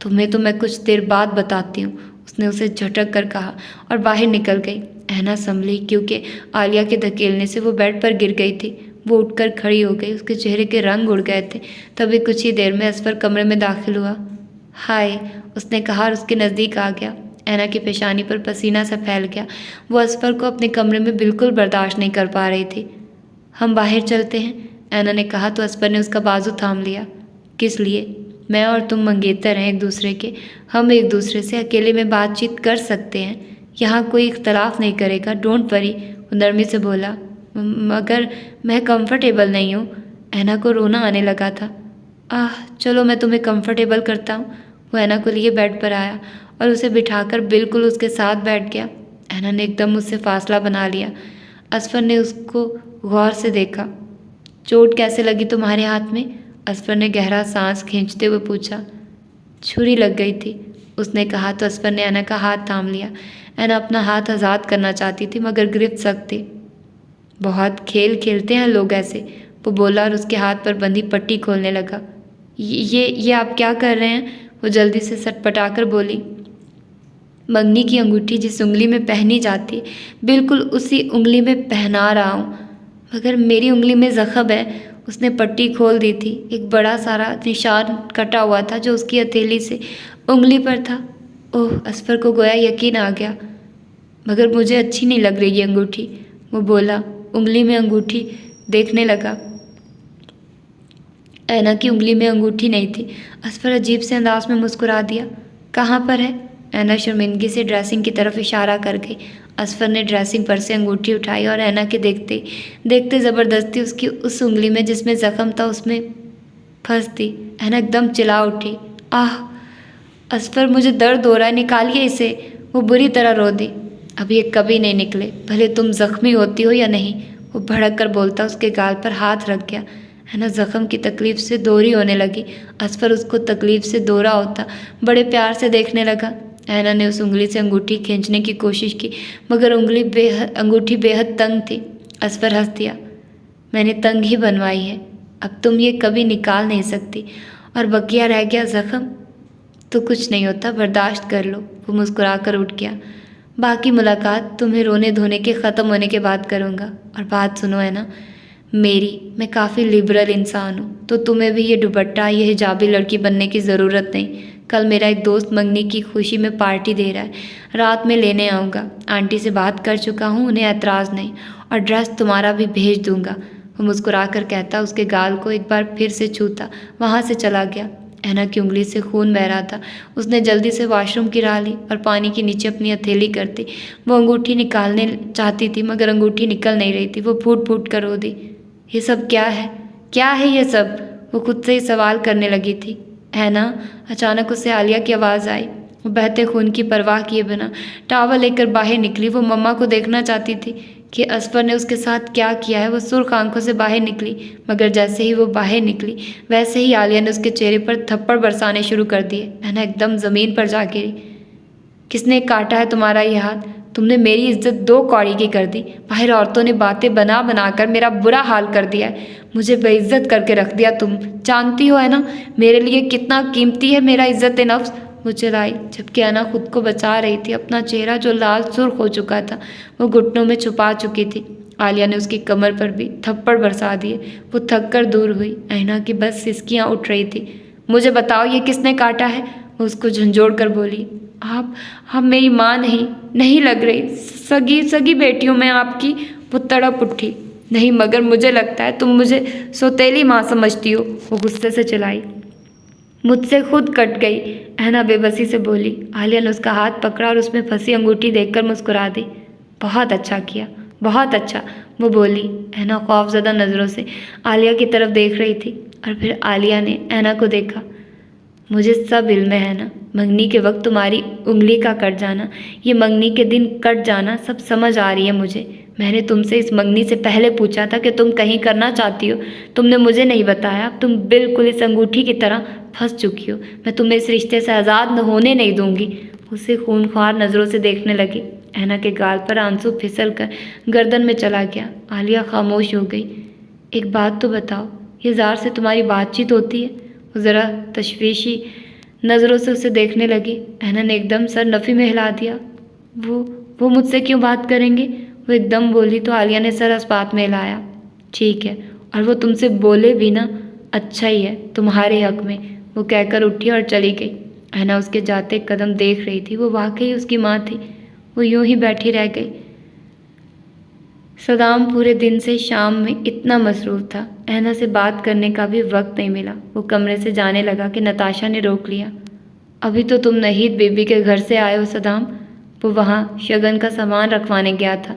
तुम्हें तो मैं कुछ देर बाद बताती हूँ, उसने उसे झटक कर कहा और बाहर निकल गई। ऐना संभली क्योंकि आलिया के धकेलने से वो बेड पर गिर गई थी। वो उठकर खड़ी हो गई, उसके चेहरे के रंग उड़ गए थे। तभी कुछ ही देर में असफर कमरे में दाखिल हुआ। हाय, उसने कहा और उसके नज़दीक आ गया। ऐना की पेशानी पर पसीना सा फैल गया। वो असफर को अपने कमरे में बिल्कुल बर्दाश्त नहीं कर पा रही थी। हम बाहर चलते हैं, ऐना ने कहा तो असफर ने उसका बाजू थाम लिया। किस लिए? मैं और तुम मंगेतर हैं एक दूसरे के, हम एक दूसरे से अकेले में बातचीत कर सकते हैं, यहाँ कोई इख्तलाफ नहीं करेगा, डोंट वरी, वो नरमी से बोला। मगर मैं कंफर्टेबल नहीं हूँ। ऐना को रोना आने लगा था। चलो मैं तुम्हें कंफर्टेबल करता हूँ। वो ऐना को लिए बेड पर आया और उसे बिठाकर बिल्कुल उसके साथ बैठ गया। ऐना ने एकदम उससे फासला बना लिया। असफर ने उसको गौर से देखा। चोट कैसे लगी तुम्हारे हाथ में? असफर ने गहरा सांस खींचते हुए पूछा। छुरी लग गई थी, उसने कहा तो असफर ने ऐना का हाथ थाम लिया। ऐना अपना हाथ आज़ाद करना चाहती थी मगर गिरफ्त सख्त थी। बहुत खेल खेलते हैं लोग ऐसे, वो बोला और उसके हाथ पर बंधी पट्टी खोलने लगा। ये आप क्या कर रहे हैं? वो जल्दी से सटपटाकर बोली। मंगनी की अंगूठी जिस उंगली में पहनी जाती बिल्कुल उसी उंगली में पहना रहा हूँ, मगर मेरी उंगली में ज़ख्म है। उसने पट्टी खोल दी थी। एक बड़ा सारा निशान कटा हुआ था जो उसकी हथेली से उंगली पर था। ओह, असफर को गोया यकीन आ गया। मगर मुझे अच्छी नहीं लग रही ये अंगूठी, वो बोला। उंगली में अंगूठी देखने लगा। ऐना की उंगली में अंगूठी नहीं थी। असफर अजीब से अंदाज में मुस्कुरा दिया। कहाँ पर है? ऐना शर्मिंदगी से ड्रेसिंग की तरफ इशारा कर गई। असफर ने ड्रेसिंग पर से अंगूठी उठाई और ऐना के देखते देखते ज़बरदस्ती उसकी उस उंगली में जिसमें ज़ख्म था उसमें फंस दी। ऐना एकदम चिल्ला उठी। आह असफर, मुझे दर्द हो रहा है, निकालिए इसे। वो बुरी तरह रो दी। अब ये कभी नहीं निकले, भले तुम ज़ख्मी होती हो या नहीं, वो भड़क कर बोलता उसके गाल पर हाथ रख गया। ऐना ज़ख्म की तकलीफ़ से दोहरी होने लगी। असफर उसको तकलीफ़ से दोहरा होता बड़े प्यार से देखने लगा। ऐना ने उस उंगली से अंगूठी खींचने की कोशिश की मगर अंगूठी बेहद तंग थी। असफर हंस दिया। मैंने तंग ही बनवाई है, अब तुम ये कभी निकाल नहीं सकती। और बकिया रह गया ज़ख्म तो कुछ नहीं होता, बर्दाश्त कर लो। वो मुस्कुरा कर उठ गया। बाकी मुलाकात तुम्हें रोने धोने के ख़त्म होने के बाद करूँगा। और बात सुनो है ना मैं काफ़ी लिबरल इंसान हूँ, तो तुम्हें भी ये दुपट्टा ये हिजाबी लड़की बनने की ज़रूरत नहीं। कल मेरा एक दोस्त मंगनी की खुशी में पार्टी दे रहा है, रात में लेने आऊँगा। आंटी से बात कर चुका हूँ, उन्हें एतराज़ नहीं, और ड्रेस तुम्हारा भी भेज दूँगा। वो मुस्कुरा कर कहता उसके गाल को एक बार फिर से छूता वहाँ से चला गया। ऐना की उंगली से खून बह रहा था। उसने जल्दी से वॉशरूम की राह ली और पानी के नीचे अपनी हथेली करती वो अंगूठी निकालने चाहती थी मगर अंगूठी निकल नहीं रही थी। वो फूट फूट कर रो दी। ये सब क्या है, क्या है ये सब? वो खुद से ही सवाल करने लगी थी। है ना? अचानक उसे आलिया की आवाज़ आई। वो बहते खून की परवाह किए बिना टावल लेकर बाहर निकली। वो मम्मा को देखना चाहती थी कि असफर ने उसके साथ क्या किया है। वो सुर्ख आंखों से बाहर निकली मगर जैसे ही वो बाहर निकली वैसे ही आलिया ने उसके चेहरे पर थप्पड़ बरसाने शुरू कर दिए। ऐना एकदम ज़मीन पर जा गिरी। किसने काटा है तुम्हारा ये हाथ? तुमने मेरी इज्जत 2 कौड़ी की कर दी। बाहर औरतों ने बातें बना बना कर मेरा बुरा हाल कर दिया है। मुझे बेइज्जत करके रख दिया। तुम जानती हो है ना मेरे लिए कितना कीमती है मेरा इज्जत नफ्स। वो चिल्लाई जबकि ऐना खुद को बचा रही थी। अपना चेहरा जो लाल सुर्ख हो चुका था वो घुटनों में छुपा चुकी थी। आलिया ने उसकी कमर पर भी थप्पड़ बरसा दिए। वो थक कर दूर हुई। ऐना की बस सिसकियाँ उठ रही थी। मुझे बताओ ये किसने काटा है? वो उसको झंझोड़ कर बोली। आप मेरी माँ नहीं लग रही, सगी बेटी हूँ मैं आपकी। वो तड़प उठी। नहीं मगर मुझे लगता है तुम मुझे सौतेली माँ समझती हो। वो गुस्से से चिल्लाई। मुझसे खुद कट गई, ऐना बेबसी से बोली। आलिया ने उसका हाथ पकड़ा और उसमें फंसी अंगूठी देखकर मुस्कुरा दी। बहुत अच्छा किया, बहुत अच्छा, वो बोली। ऐना खौफज़दा नज़रों से आलिया की तरफ देख रही थी और फिर आलिया ने ऐना को देखा। मुझे सब इल्म है ना, मंगनी के वक्त तुम्हारी उंगली का कट जाना, ये मंगनी के दिन कट जाना, सब समझ आ रही है मुझे। मैंने तुमसे इस मंगनी से पहले पूछा था कि तुम कहीं करना चाहती हो, तुमने मुझे नहीं बताया। अब तुम बिल्कुल इस अंगूठी की तरह फंस चुकी हो। मैं तुम्हें इस रिश्ते से आज़ाद होने नहीं दूंगी। उसे खूनख्वार नज़रों से देखने लगी। ऐना के गाल पर आंसू फिसल कर गर्दन में चला गया। आलिया खामोश हो गई। एक बात तो बताओ, ये ज़ार से तुम्हारी बातचीत होती है? वो ज़रा तशवीशी नज़रों से उसे देखने लगी। ऐना ने एकदम सर नफ़ी में हिला दिया। वो मुझसे क्यों बात करेंगे? वो एकदम बोली तो आलिया ने सर इस्पात में हिलाया। ठीक है, और वो तुमसे बोले भी ना, अच्छा ही है तुम्हारे हक में, वो कहकर उठी और चली गई। ऐना उसके जाते कदम देख रही थी। वो वाकई उसकी माँ थी। वो यूं ही बैठी रह गई। सदाम पूरे दिन से शाम में इतना मसरूफ़ था, ऐना से बात करने का भी वक्त नहीं मिला। वो कमरे से जाने लगा कि नताशा ने रोक लिया। अभी तो तुम नहीद बीबी के घर से आए हो सदाम? वो वहाँ शगन का सामान रखवाने गया था।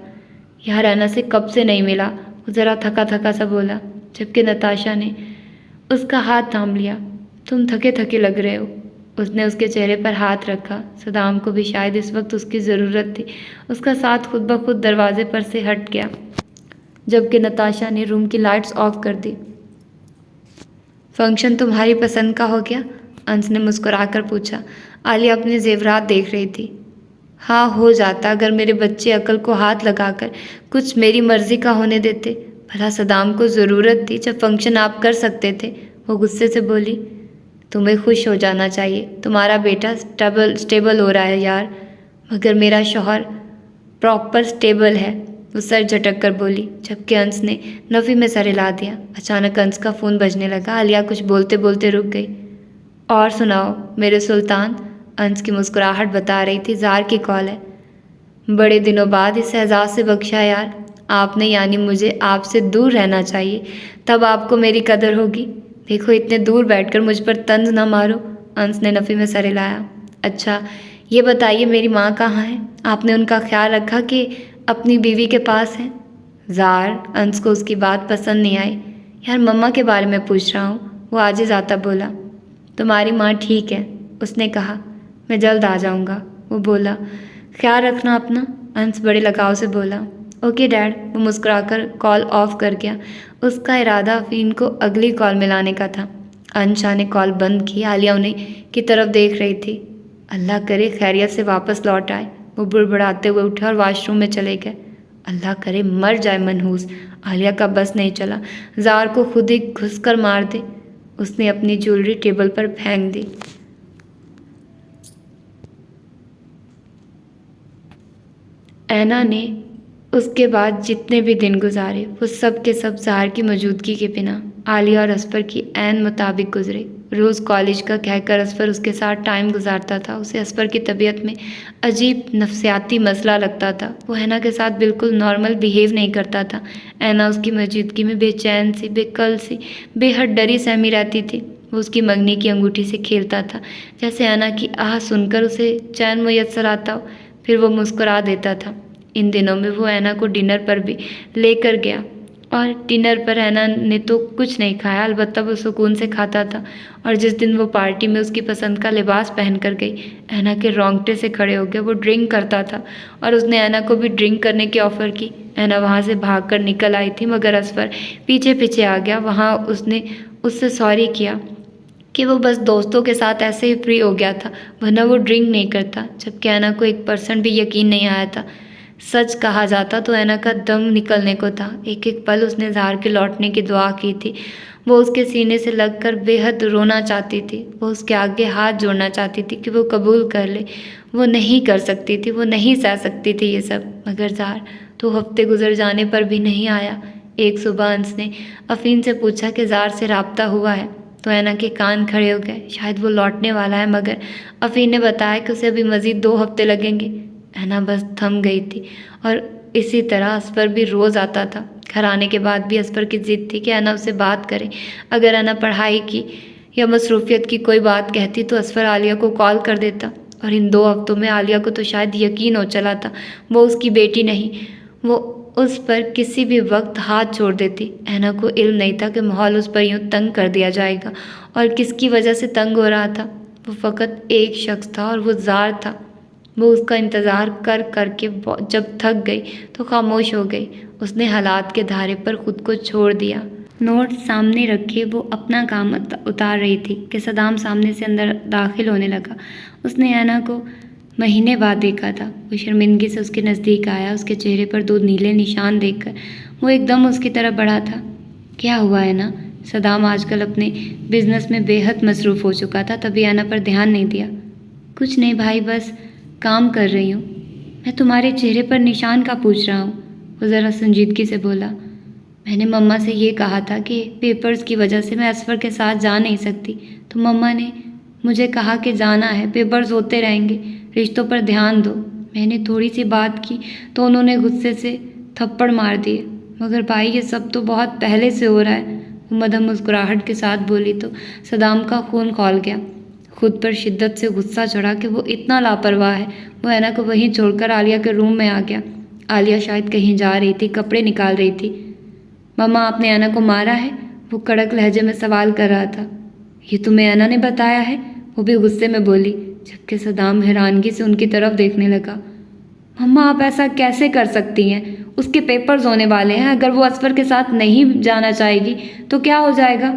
यार ऐना से कब से नहीं मिला, वो ज़रा थका थका सा बोला, जबकि नताशा ने उसका हाथ थाम लिया। तुम थके थके लग रहे हो। उसने उसके चेहरे पर हाथ रखा। सदाम को भी शायद इस वक्त उसकी ज़रूरत थी। उसका साथ खुद ब खुद दरवाजे पर से हट गया, जबकि नताशा ने रूम की लाइट्स ऑफ कर दी। फंक्शन तुम्हारी पसंद का हो गया? अंश ने मुस्कुराकर पूछा। आलिया अपने जेवरात देख रही थी। हाँ, हो जाता अगर मेरे बच्चे अकल को हाथ लगाकर कुछ मेरी मर्जी का होने देते। भला सदाम को ज़रूरत थी जब फंक्शन आप कर सकते थे। वो गुस्से से बोली। तुम्हें खुश हो जाना चाहिए, तुम्हारा बेटा स्टेबल हो रहा है यार, मगर मेरा शौहर प्रॉपर स्टेबल है। वो सर झटक कर बोली, जबकि अंश ने नफ़ी में सर हिला दिया। अचानक अंश का फ़ोन बजने लगा। आलिया कुछ बोलते बोलते रुक गई। और सुनाओ मेरे सुल्तान, अंश की मुस्कुराहट बता रही थी ज़ार की कॉल है। बड़े दिनों बाद इस एजाज़ से बख्शा यार आपने, यानी मुझे आपसे दूर रहना चाहिए, तब आपको मेरी कदर होगी। देखो इतने दूर बैठकर मुझ पर तंज ना मारो। अंश ने नफ़ी में सर हिलाया। अच्छा ये बताइए मेरी माँ कहाँ है? आपने उनका ख्याल रखा कि अपनी बीवी के पास है? ज़ार, अंश को उसकी बात पसंद नहीं आई। यार मम्मा के बारे में पूछ रहा हूँ, वो आजिज़ आता बोला। तुम्हारी माँ ठीक है, उसने कहा। मैं जल्द आ जाऊँगा, वो बोला। ख्याल रखना अपना, अंश बड़े लगाव से बोला। Okay dad. वो मुस्कुराकर कॉल ऑफ कर गया। उसका इरादा अफीन को अगली कॉल मिलाने का था। अंशा ने कॉल बंद की। आलिया उन्हें की तरफ देख रही थी। अल्लाह करे खैरियत से वापस लौट आए। वो बुड़बुड़ाते हुए उठे और वॉशरूम में चले गए। अल्लाह करे मर जाए मनहूस। आलिया का बस नहीं चला, ज़ार को खुद ही घुस कर मार दे। उसने अपनी ज्वेलरी टेबल पर फेंक दी। ऐना ने उसके बाद जितने भी दिन गुजारे वो सब के सब ज़ार की मौजूदगी के बिना आलिया और असफर की ऐन मुताबिक गुजरे। रोज़ कॉलेज का कहकर असफर उसके साथ टाइम गुजारता था। उसे असफर की तबीयत में अजीब नफ्सियाती मसला लगता था। वो ऐना के साथ बिल्कुल नॉर्मल बिहेव नहीं करता था। ऐना उसकी मौजूदगी में बेचैन सी, बेकल सी, बेहद डरी सहमी रहती थी। वो उसकी मंगनी की अंगूठी से खेलता था, जैसे ऐना की आह सुनकर उसे चैन मुयस्सर आता हो। फिर वो मुस्कुरा देता था। इन दिनों में वो ऐना को डिनर पर भी लेकर गया, और डिनर पर ऐना ने तो कुछ नहीं खाया, अलबत्ता वो सुकून से खाता था। और जिस दिन वो पार्टी में उसकी पसंद का लिबास पहन कर गई, ऐना के रोंगटे से खड़े हो गए। वो ड्रिंक करता था और उसने ऐना को भी ड्रिंक करने की ऑफ़र की। ऐना वहाँ से भाग कर निकल आई थी, मगर असफर पीछे पीछे आ गया। वहाँ उसने उससे सॉरी किया कि वो बस दोस्तों के साथ ऐसे ही फ्री हो गया था, वरना वो ड्रिंक नहीं करता। जबकि ऐना को 1% भी यकीन नहीं आया था। सच कहा जाता तो ऐना का दम निकलने को था। एक एक पल उसने ज़ार के लौटने की दुआ की थी। वो उसके सीने से लगकर बेहद रोना चाहती थी। वो उसके आगे हाथ जोड़ना चाहती थी कि वो कबूल कर ले। वो नहीं कर सकती थी, वो नहीं सह सकती थी ये सब। मगर ज़ार तो हफ्ते गुजर जाने पर भी नहीं आया। एक सुबह अंश ने अफीन से पूछा कि ज़ार से राब्ता हुआ है, तो ऐना के कान खड़े हो गए। शायद वो लौटने वाला है, मगर अफीन ने बताया कि उसे अभी मज़ीद 2 हफ्ते लगेंगे। ऐना बस थम गई थी। और इसी तरह असफर भी रोज़ आता था। घर आने के बाद भी असफर की ज़िद थी कि ऐना उससे बात करे। अगर ऐना पढ़ाई की या मसरूफियत की कोई बात कहती तो असफर आलिया को कॉल कर देता। और इन 2 हफ्तों में आलिया को तो शायद यकीन हो चला था वो उसकी बेटी नहीं, वो उस पर किसी भी वक्त हाथ छोड़ देती। ऐना को इल्म नहीं था कि माहौल उस पर यूँ तंग कर दिया जाएगा, और किसकी वजह से तंग हो रहा था। वो फ़कत एक शख्स था, और वो ज़ार था। वो उसका इंतज़ार कर कर के जब थक गई तो खामोश हो गई। उसने हालात के धारे पर खुद को छोड़ दिया। नोट सामने रखे वो अपना काम उतार रही थी कि सदाम सामने से अंदर दाखिल होने लगा। उसने ऐना को महीने बाद देखा था। वो शर्मिंदगी से उसके नज़दीक आया। उसके चेहरे पर 2 नीले निशान देखकर वो एकदम उसकी तरफ बढ़ा था। क्या हुआ है ना? सदाम आजकल अपने बिजनेस में बेहद मसरूफ़ हो चुका था, तभी ऐना पर ध्यान नहीं दिया। कुछ नहीं भाई, बस काम कर रही हूँ। मैं तुम्हारे चेहरे पर निशान का पूछ रहा हूँ, वो ज़रा संजीदगी से बोला। मैंने मम्मा से ये कहा था कि पेपर्स की वजह से मैं असफर के साथ जा नहीं सकती, तो मम्मा ने मुझे कहा कि जाना है, पेपर्स होते रहेंगे, रिश्तों पर ध्यान दो। मैंने थोड़ी सी बात की तो उन्होंने गुस्से से थप्पड़ मार दिए। मगर भाई ये सब तो बहुत पहले से हो रहा है, वो मदम मुस्कुराहट के साथ बोली तो सदाम का खून खौल गया। खुद पर शिद्दत से गुस्सा चढ़ा कि वो इतना लापरवाह है। वो ऐना को वहीं छोड़कर आलिया के रूम में आ गया। आलिया शायद कहीं जा रही थी, कपड़े निकाल रही थी। मम्मा आपने ऐना को मारा है? वो कड़क लहजे में सवाल कर रहा था। ये तुम्हें ऐना ने बताया है? वो भी गुस्से में बोली, जबकि सदाम हैरानगी से उनकी तरफ देखने लगा। मम्मा आप ऐसा कैसे कर सकती हैं? उसके पेपर्स होने वाले हैं, अगर वो असफर के साथ नहीं जाना चाहेगी तो क्या हो जाएगा?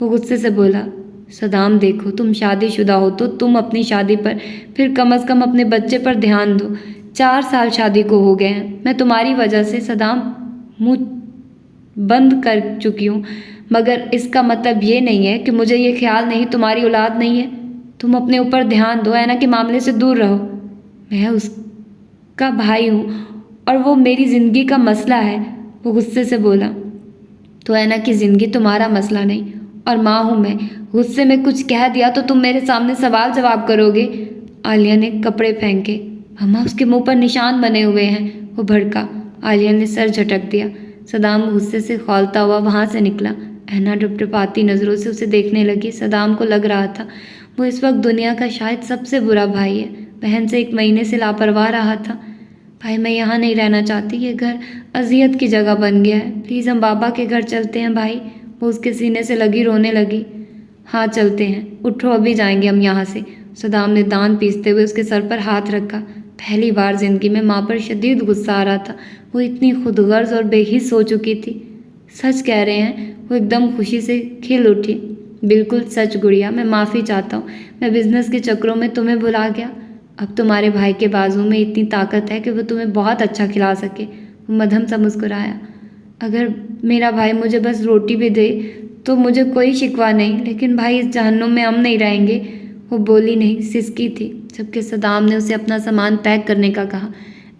वो गुस्से से बोला। सदाम देखो, तुम शादीशुदा हो तो तुम अपनी शादी पर, फिर कम से कम अपने बच्चे पर ध्यान दो। 4 साल शादी को हो गए हैं। मैं तुम्हारी वजह से सदाम मुँह बंद कर चुकी हूँ, मगर इसका मतलब ये नहीं है कि मुझे ये ख्याल नहीं तुम्हारी औलाद नहीं है। तुम अपने ऊपर ध्यान दो, ऐना के मामले से दूर रहो। मैं उसका भाई हूँ और वो मेरी ज़िंदगी का मसला है, वो गुस्से से बोला। तो ऐना की ज़िंदगी तुम्हारा मसला नहीं, और माँ हूँ मैं। गुस्से में कुछ कह दिया तो तुम मेरे सामने सवाल जवाब करोगे। आलिया ने कपड़े फेंके। मम्मा उसके मुंह पर निशान बने हुए हैं, वो भड़का। आलिया ने सर झटक दिया। सदाम गुस्से से खौलता हुआ वहाँ से निकला। ऐना टपटपाती नज़रों से उसे देखने लगी। सदाम को लग रहा था वो इस वक्त दुनिया का शायद सबसे बुरा भाई है। बहन से 1 महीने से लापरवाह रहा था। भाई मैं यहाँ नहीं रहना चाहती, ये घर अजियत की जगह बन गया है। प्लीज़ हम बाबा के घर चलते हैं भाई। वो उसके सीने से लगी रोने लगी। हाँ चलते हैं, उठो अभी जाएंगे हम यहाँ से। सदाम ने दांत पीसते हुए उसके सर पर हाथ रखा। पहली बार जिंदगी में माँ पर शदीद गुस्सा आ रहा था। वो इतनी खुदगर्ज और बेहिस हो चुकी थी। सच कह रहे हैं, वो एकदम खुशी से खिल उठी। बिल्कुल सच गुड़िया, मैं माफ़ी चाहता हूँ। मैं बिजनेस के चक्रों में तुम्हें भुला गया। अब तुम्हारे भाई के बाजू में इतनी ताकत है कि वो तुम्हें बहुत अच्छा खिला सके। वो मध्यम सा मुस्कुराया। अगर मेरा भाई मुझे बस रोटी भी दे तो मुझे कोई शिकवा नहीं, लेकिन भाई इस जहन्नुम में हम नहीं रहेंगे। वो बोली नहीं, सिसकी थी। जबकि सदाम ने उसे अपना सामान पैक करने का कहा।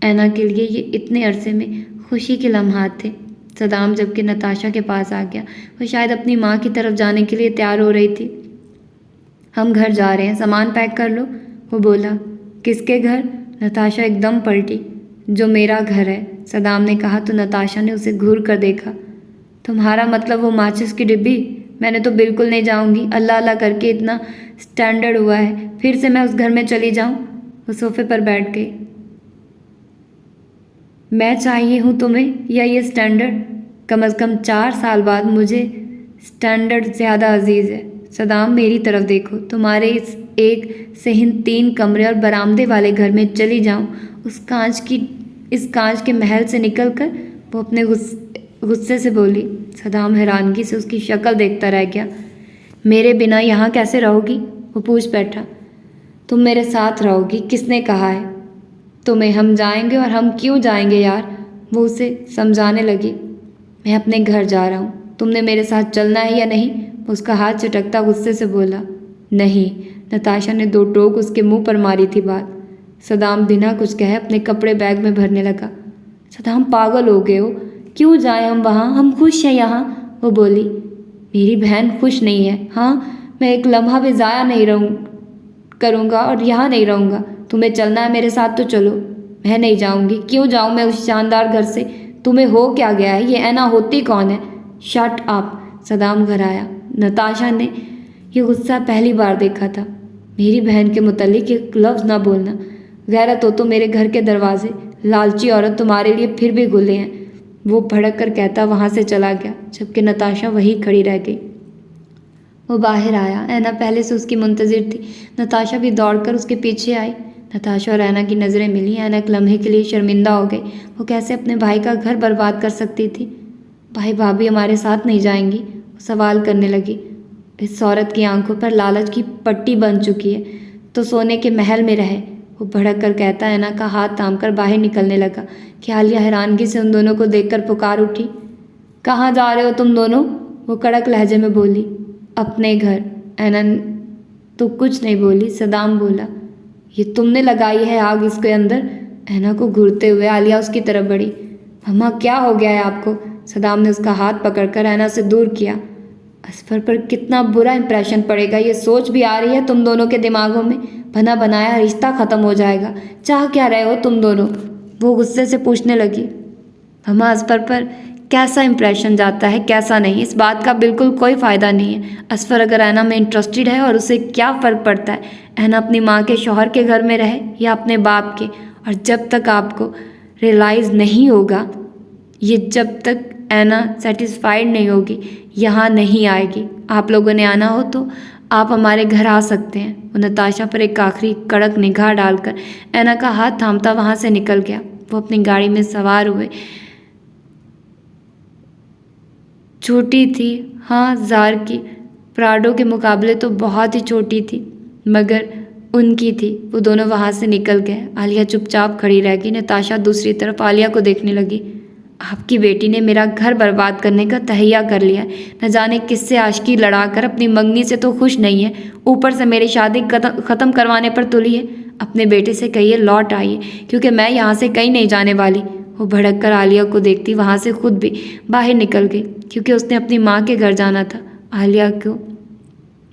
ऐना के लिए ये इतने अरसे में खुशी के लम्हात थे। सदाम जबकि नताशा के पास आ गया, वो शायद अपनी माँ की तरफ जाने के लिए तैयार हो रही थी। हम घर जा रहे हैं, सामान पैक कर लो, वो बोला। किसके घर? नताशा एकदम पलटी। जो मेरा घर है, सदाम ने कहा तो नताशा ने उसे घूर कर देखा। तुम्हारा मतलब वो माचिस की डिब्बी? मैंने तो बिल्कुल नहीं जाऊंगी। अल्लाह अल्लाह करके इतना स्टैंडर्ड हुआ है, फिर से मैं उस घर में चली जाऊं? वो सोफे पर बैठ गई। मैं चाहिए हूँ तुम्हें या ये स्टैंडर्ड? कम से कम 4 साल बाद मुझे स्टैंडर्ड ज़्यादा अजीज़ है। सदाम मेरी तरफ देखो, तुम्हारे इस एक सेहिन 3 कमरे और बरामदे वाले घर में चली जाऊँ इस कांच के महल से निकल कर? वो अपने गुस्से से बोली। सदाम हैरानगी से उसकी शक्ल देखता रह गया। मेरे बिना यहाँ कैसे रहोगी? वो पूछ बैठा। तुम मेरे साथ रहोगी, किसने कहा है तुम्हें? हम जाएंगे। और हम क्यों जाएंगे यार? वो उसे समझाने लगी। मैं अपने घर जा रहा हूँ, तुमने मेरे साथ चलना है या नहीं? उसका हाथ चटकता गुस्से से बोला। नहीं। नताशा ने 2 टोक उसके मुंह पर मारी थी बात। सदाम बिना कुछ कहे अपने कपड़े बैग में भरने लगा। सदाम पागल हो गए हो? क्यों जाएं हम वहाँ? हम खुश हैं यहाँ, वो बोली। मेरी बहन खुश नहीं है। हाँ, मैं एक लम्हा भी ज़ाया नहीं करूँगा और यहाँ नहीं रहूँगा। तुम्हें चलना है मेरे साथ तो चलो। मैं नहीं जाऊँगी। क्यों जाऊँ मैं उस शानदार घर से? तुम्हें हो क्या गया है? ये ऐना होती कौन है? Shut up. सदाम घर आया। नताशा ने यह गुस्सा पहली बार देखा था। मेरी बहन के मुतल्लिक एक लफ्ज़ ना बोलना। गैरत हो तो मेरे घर के दरवाजे, लालची औरत तुम्हारे लिए फिर भी खुले हैं, वो भड़क कर कहता वहाँ से चला गया। जबकि नताशा वहीं खड़ी रह गई। वो बाहर आया। ऐना पहले से उसकी मुंतजिर थी। नताशा भी दौड़कर उसके पीछे आई। नताशा और ऐना की नज़रें मिली। ऐना एक लम्हे के लिए शर्मिंदा हो गई। वो कैसे अपने भाई का घर बर्बाद कर सकती थी? भाई भाभी हमारे साथ नहीं जाएंगी? वो सवाल करने लगी। इस औरत की आंखों पर लालच की पट्टी बन चुकी है तो सोने के महल में रहे। वो भड़क कर कहता ऐना का हाथ थाम कर बाहर निकलने लगा कि आलिया हैरानगी से उन दोनों को देखकर पुकार उठी। कहाँ जा रहे हो तुम दोनों? वो कड़क लहजे में बोली। अपने घर। ऐना तो कुछ नहीं बोली। सदाम बोला, ये तुमने लगाई है आग इसके अंदर? ऐना को घूरते हुए आलिया उसकी तरफ बढ़ी। मम्मा क्या हो गया है आपको? सदाम ने उसका हाथ पकड़कर ऐना से दूर किया। असफर पर कितना बुरा इंप्रेशन पड़ेगा ये सोच भी आ रही है तुम दोनों के दिमागों में? बना बनाया रिश्ता ख़त्म हो जाएगा। चाह क्या रहे हो तुम दोनों? वो गुस्से से पूछने लगी। मम्मा असफर पर कैसा इंप्रेशन जाता है कैसा नहीं, इस बात का बिल्कुल कोई फ़ायदा नहीं है। असफर अगर ऐना में इंटरेस्टेड है और उसे क्या फ़र्क पड़ता है ऐना अपनी माँ के शौहर के घर में रहे या अपने बाप के। और जब तक आपको रियलाइज़ नहीं होगा, ये जब तक ऐना सेटिस्फाइड नहीं होगी यहाँ नहीं आएगी। आप लोगों ने आना हो तो आप हमारे घर आ सकते हैं। वो नताशा पर एक आखिरी कड़क निगाह डालकर ऐना का हाथ थामता वहाँ से निकल गया। वो अपनी गाड़ी में सवार हुए। छोटी थी, हाँ, ज़ार की प्राडो के मुकाबले तो बहुत ही छोटी थी, मगर उनकी थी। वो दोनों वहाँ से निकल गए। आलिया चुपचाप खड़ी रह गई। नताशा दूसरी तरफ आलिया को देखने लगी। आपकी बेटी ने मेरा घर बर्बाद करने का तहैया कर लिया है। न जाने किससे आशिकी लड़ाकर अपनी मंगनी से तो खुश नहीं है, ऊपर से मेरी शादी ख़त्म करवाने पर तुली है। अपने बेटे से कहिए लौट आइए, क्योंकि मैं यहाँ से कहीं नहीं जाने वाली। वो भड़क कर आलिया को देखती वहाँ से खुद भी बाहर निकल गई, क्योंकि उसने अपनी माँ के घर जाना था। आलिया को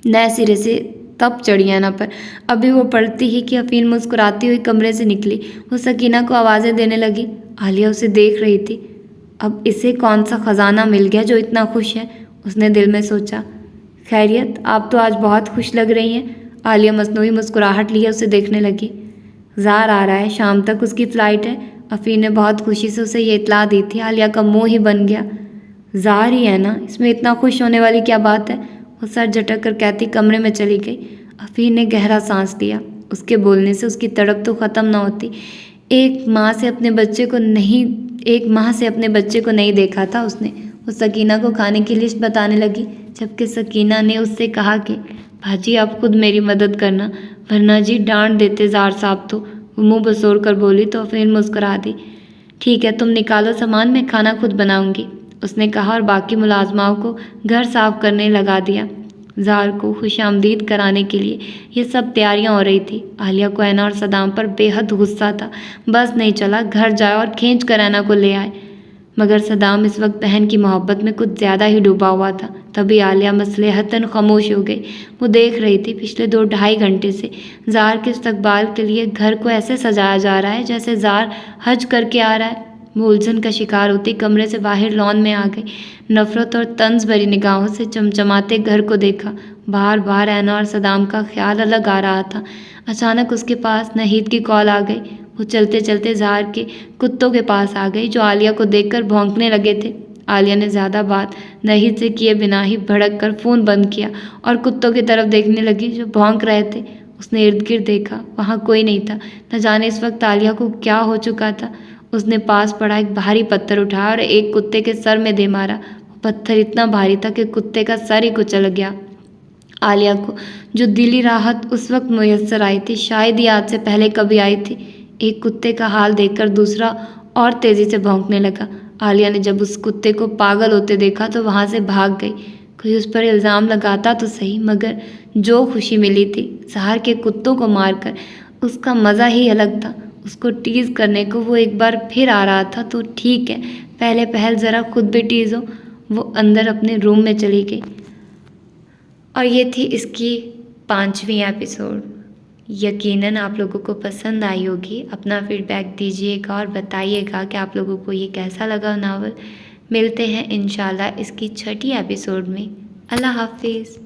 नए सिरे से तब चढ़ी ऐना पर। अभी वो पढ़ती ही कि अफीन मुस्कुराती हुई कमरे से निकली। वो सकीना को आवाज़ें देने लगी। आलिया उसे देख रही थी। अब इसे कौन सा ख़जाना मिल गया जो इतना खुश है, उसने दिल में सोचा। खैरियत, आप तो आज बहुत खुश लग रही हैं। आलिया मसनूई मुस्कुराहट लिए उसे देखने लगी। ज़ार आ रहा है, शाम तक उसकी फ़्लाइट है। अफीन ने बहुत खुशी से उसे ये इत्तला दी थी। आलिया का मुँह ही बन गया। ज़ार ही है ना, इसमें इतना खुश होने वाली क्या बात है? वो सर झटक कर कहती कमरे में चली गई। अफीन ने गहरा सांस लिया। उसके बोलने से उसकी तड़प तो ख़त्म न होती। एक माँ से अपने बच्चे को नहीं देखा था उसने। वो सकीना को खाने की लिस्ट बताने लगी, जबकि सकीना ने उससे कहा कि भाजी आप खुद मेरी मदद करना, वरना जी डांट देते ज़ार साहब तो। वो मुँह बसोर कर बोली तो फिर मुस्कुरा दी। ठीक है, तुम निकालो सामान, मैं खाना खुद बनाऊंगी, उसने कहा और बाकी मुलाजमाओं को घर साफ करने लगा दिया। ज़ार को खुशामदीद कराने के लिए ये सब तैयारियां हो रही थी। आलिया को ऐना और सदाम पर बेहद गुस्सा था। बस नहीं चला घर जाए और खींच कर ऐना को ले आए। मगर सदाम इस वक्त बहन की मोहब्बत में कुछ ज़्यादा ही डूबा हुआ था। तभी आलिया मसलहतन खामोश हो गई। वो देख रही थी पिछले 2-2.5 घंटे से ज़ार के इस्तकबाल के लिए घर को ऐसे सजाया जा रहा है जैसे ज़ार हज करके आ रहा है। वो उलझन का शिकार होती कमरे से बाहर लॉन में आ गई। नफ़रत और तंज भरी निगाहों से चमचमाते घर को देखा। बार बार ऐना और सदाम का ख्याल अलग आ रहा था। अचानक उसके पास नहीद की कॉल आ गई। वो चलते चलते ज़ार के कुत्तों के पास आ गई, जो आलिया को देखकर भौंकने लगे थे। आलिया ने ज़्यादा बात नहीद से किए बिना ही भड़क कर फ़ोन बंद किया और कुत्तों की तरफ देखने लगी जो भौंक रहे थे। उसने इर्द गिर्द देखा, वहाँ कोई नहीं था। न जाने इस वक्त आलिया को क्या हो चुका था। उसने पास पड़ा एक भारी पत्थर उठाया और एक कुत्ते के सर में दे मारा। वो पत्थर इतना भारी था कि कुत्ते का सर ही कुचल गया। आलिया को जो दिली राहत उस वक्त मुयस्सर आई थी, शायद ही आज से पहले कभी आई थी। एक कुत्ते का हाल देखकर दूसरा और तेज़ी से भौंकने लगा। आलिया ने जब उस कुत्ते को पागल होते देखा तो वहाँ से भाग गई। कोई उस पर इल्ज़ाम लगाता तो सही, मगर जो खुशी मिली थी ज़ार के कुत्तों को मारकर, उसका मज़ा ही अलग था। उसको टीज़ करने को वो एक बार फिर आ रहा था तो ठीक है, पहले पहल ज़रा खुद भी टीज़ हो। वो अंदर अपने रूम में चली गई। और ये थी इसकी 5वीं एपिसोड। यकीनन आप लोगों को पसंद आई होगी। अपना फीडबैक दीजिएगा और बताइएगा कि आप लोगों को ये कैसा लगा नावल। मिलते हैं इंशाल्लाह इसकी 6ठी एपिसोड में। अल्लाह हाफिज़।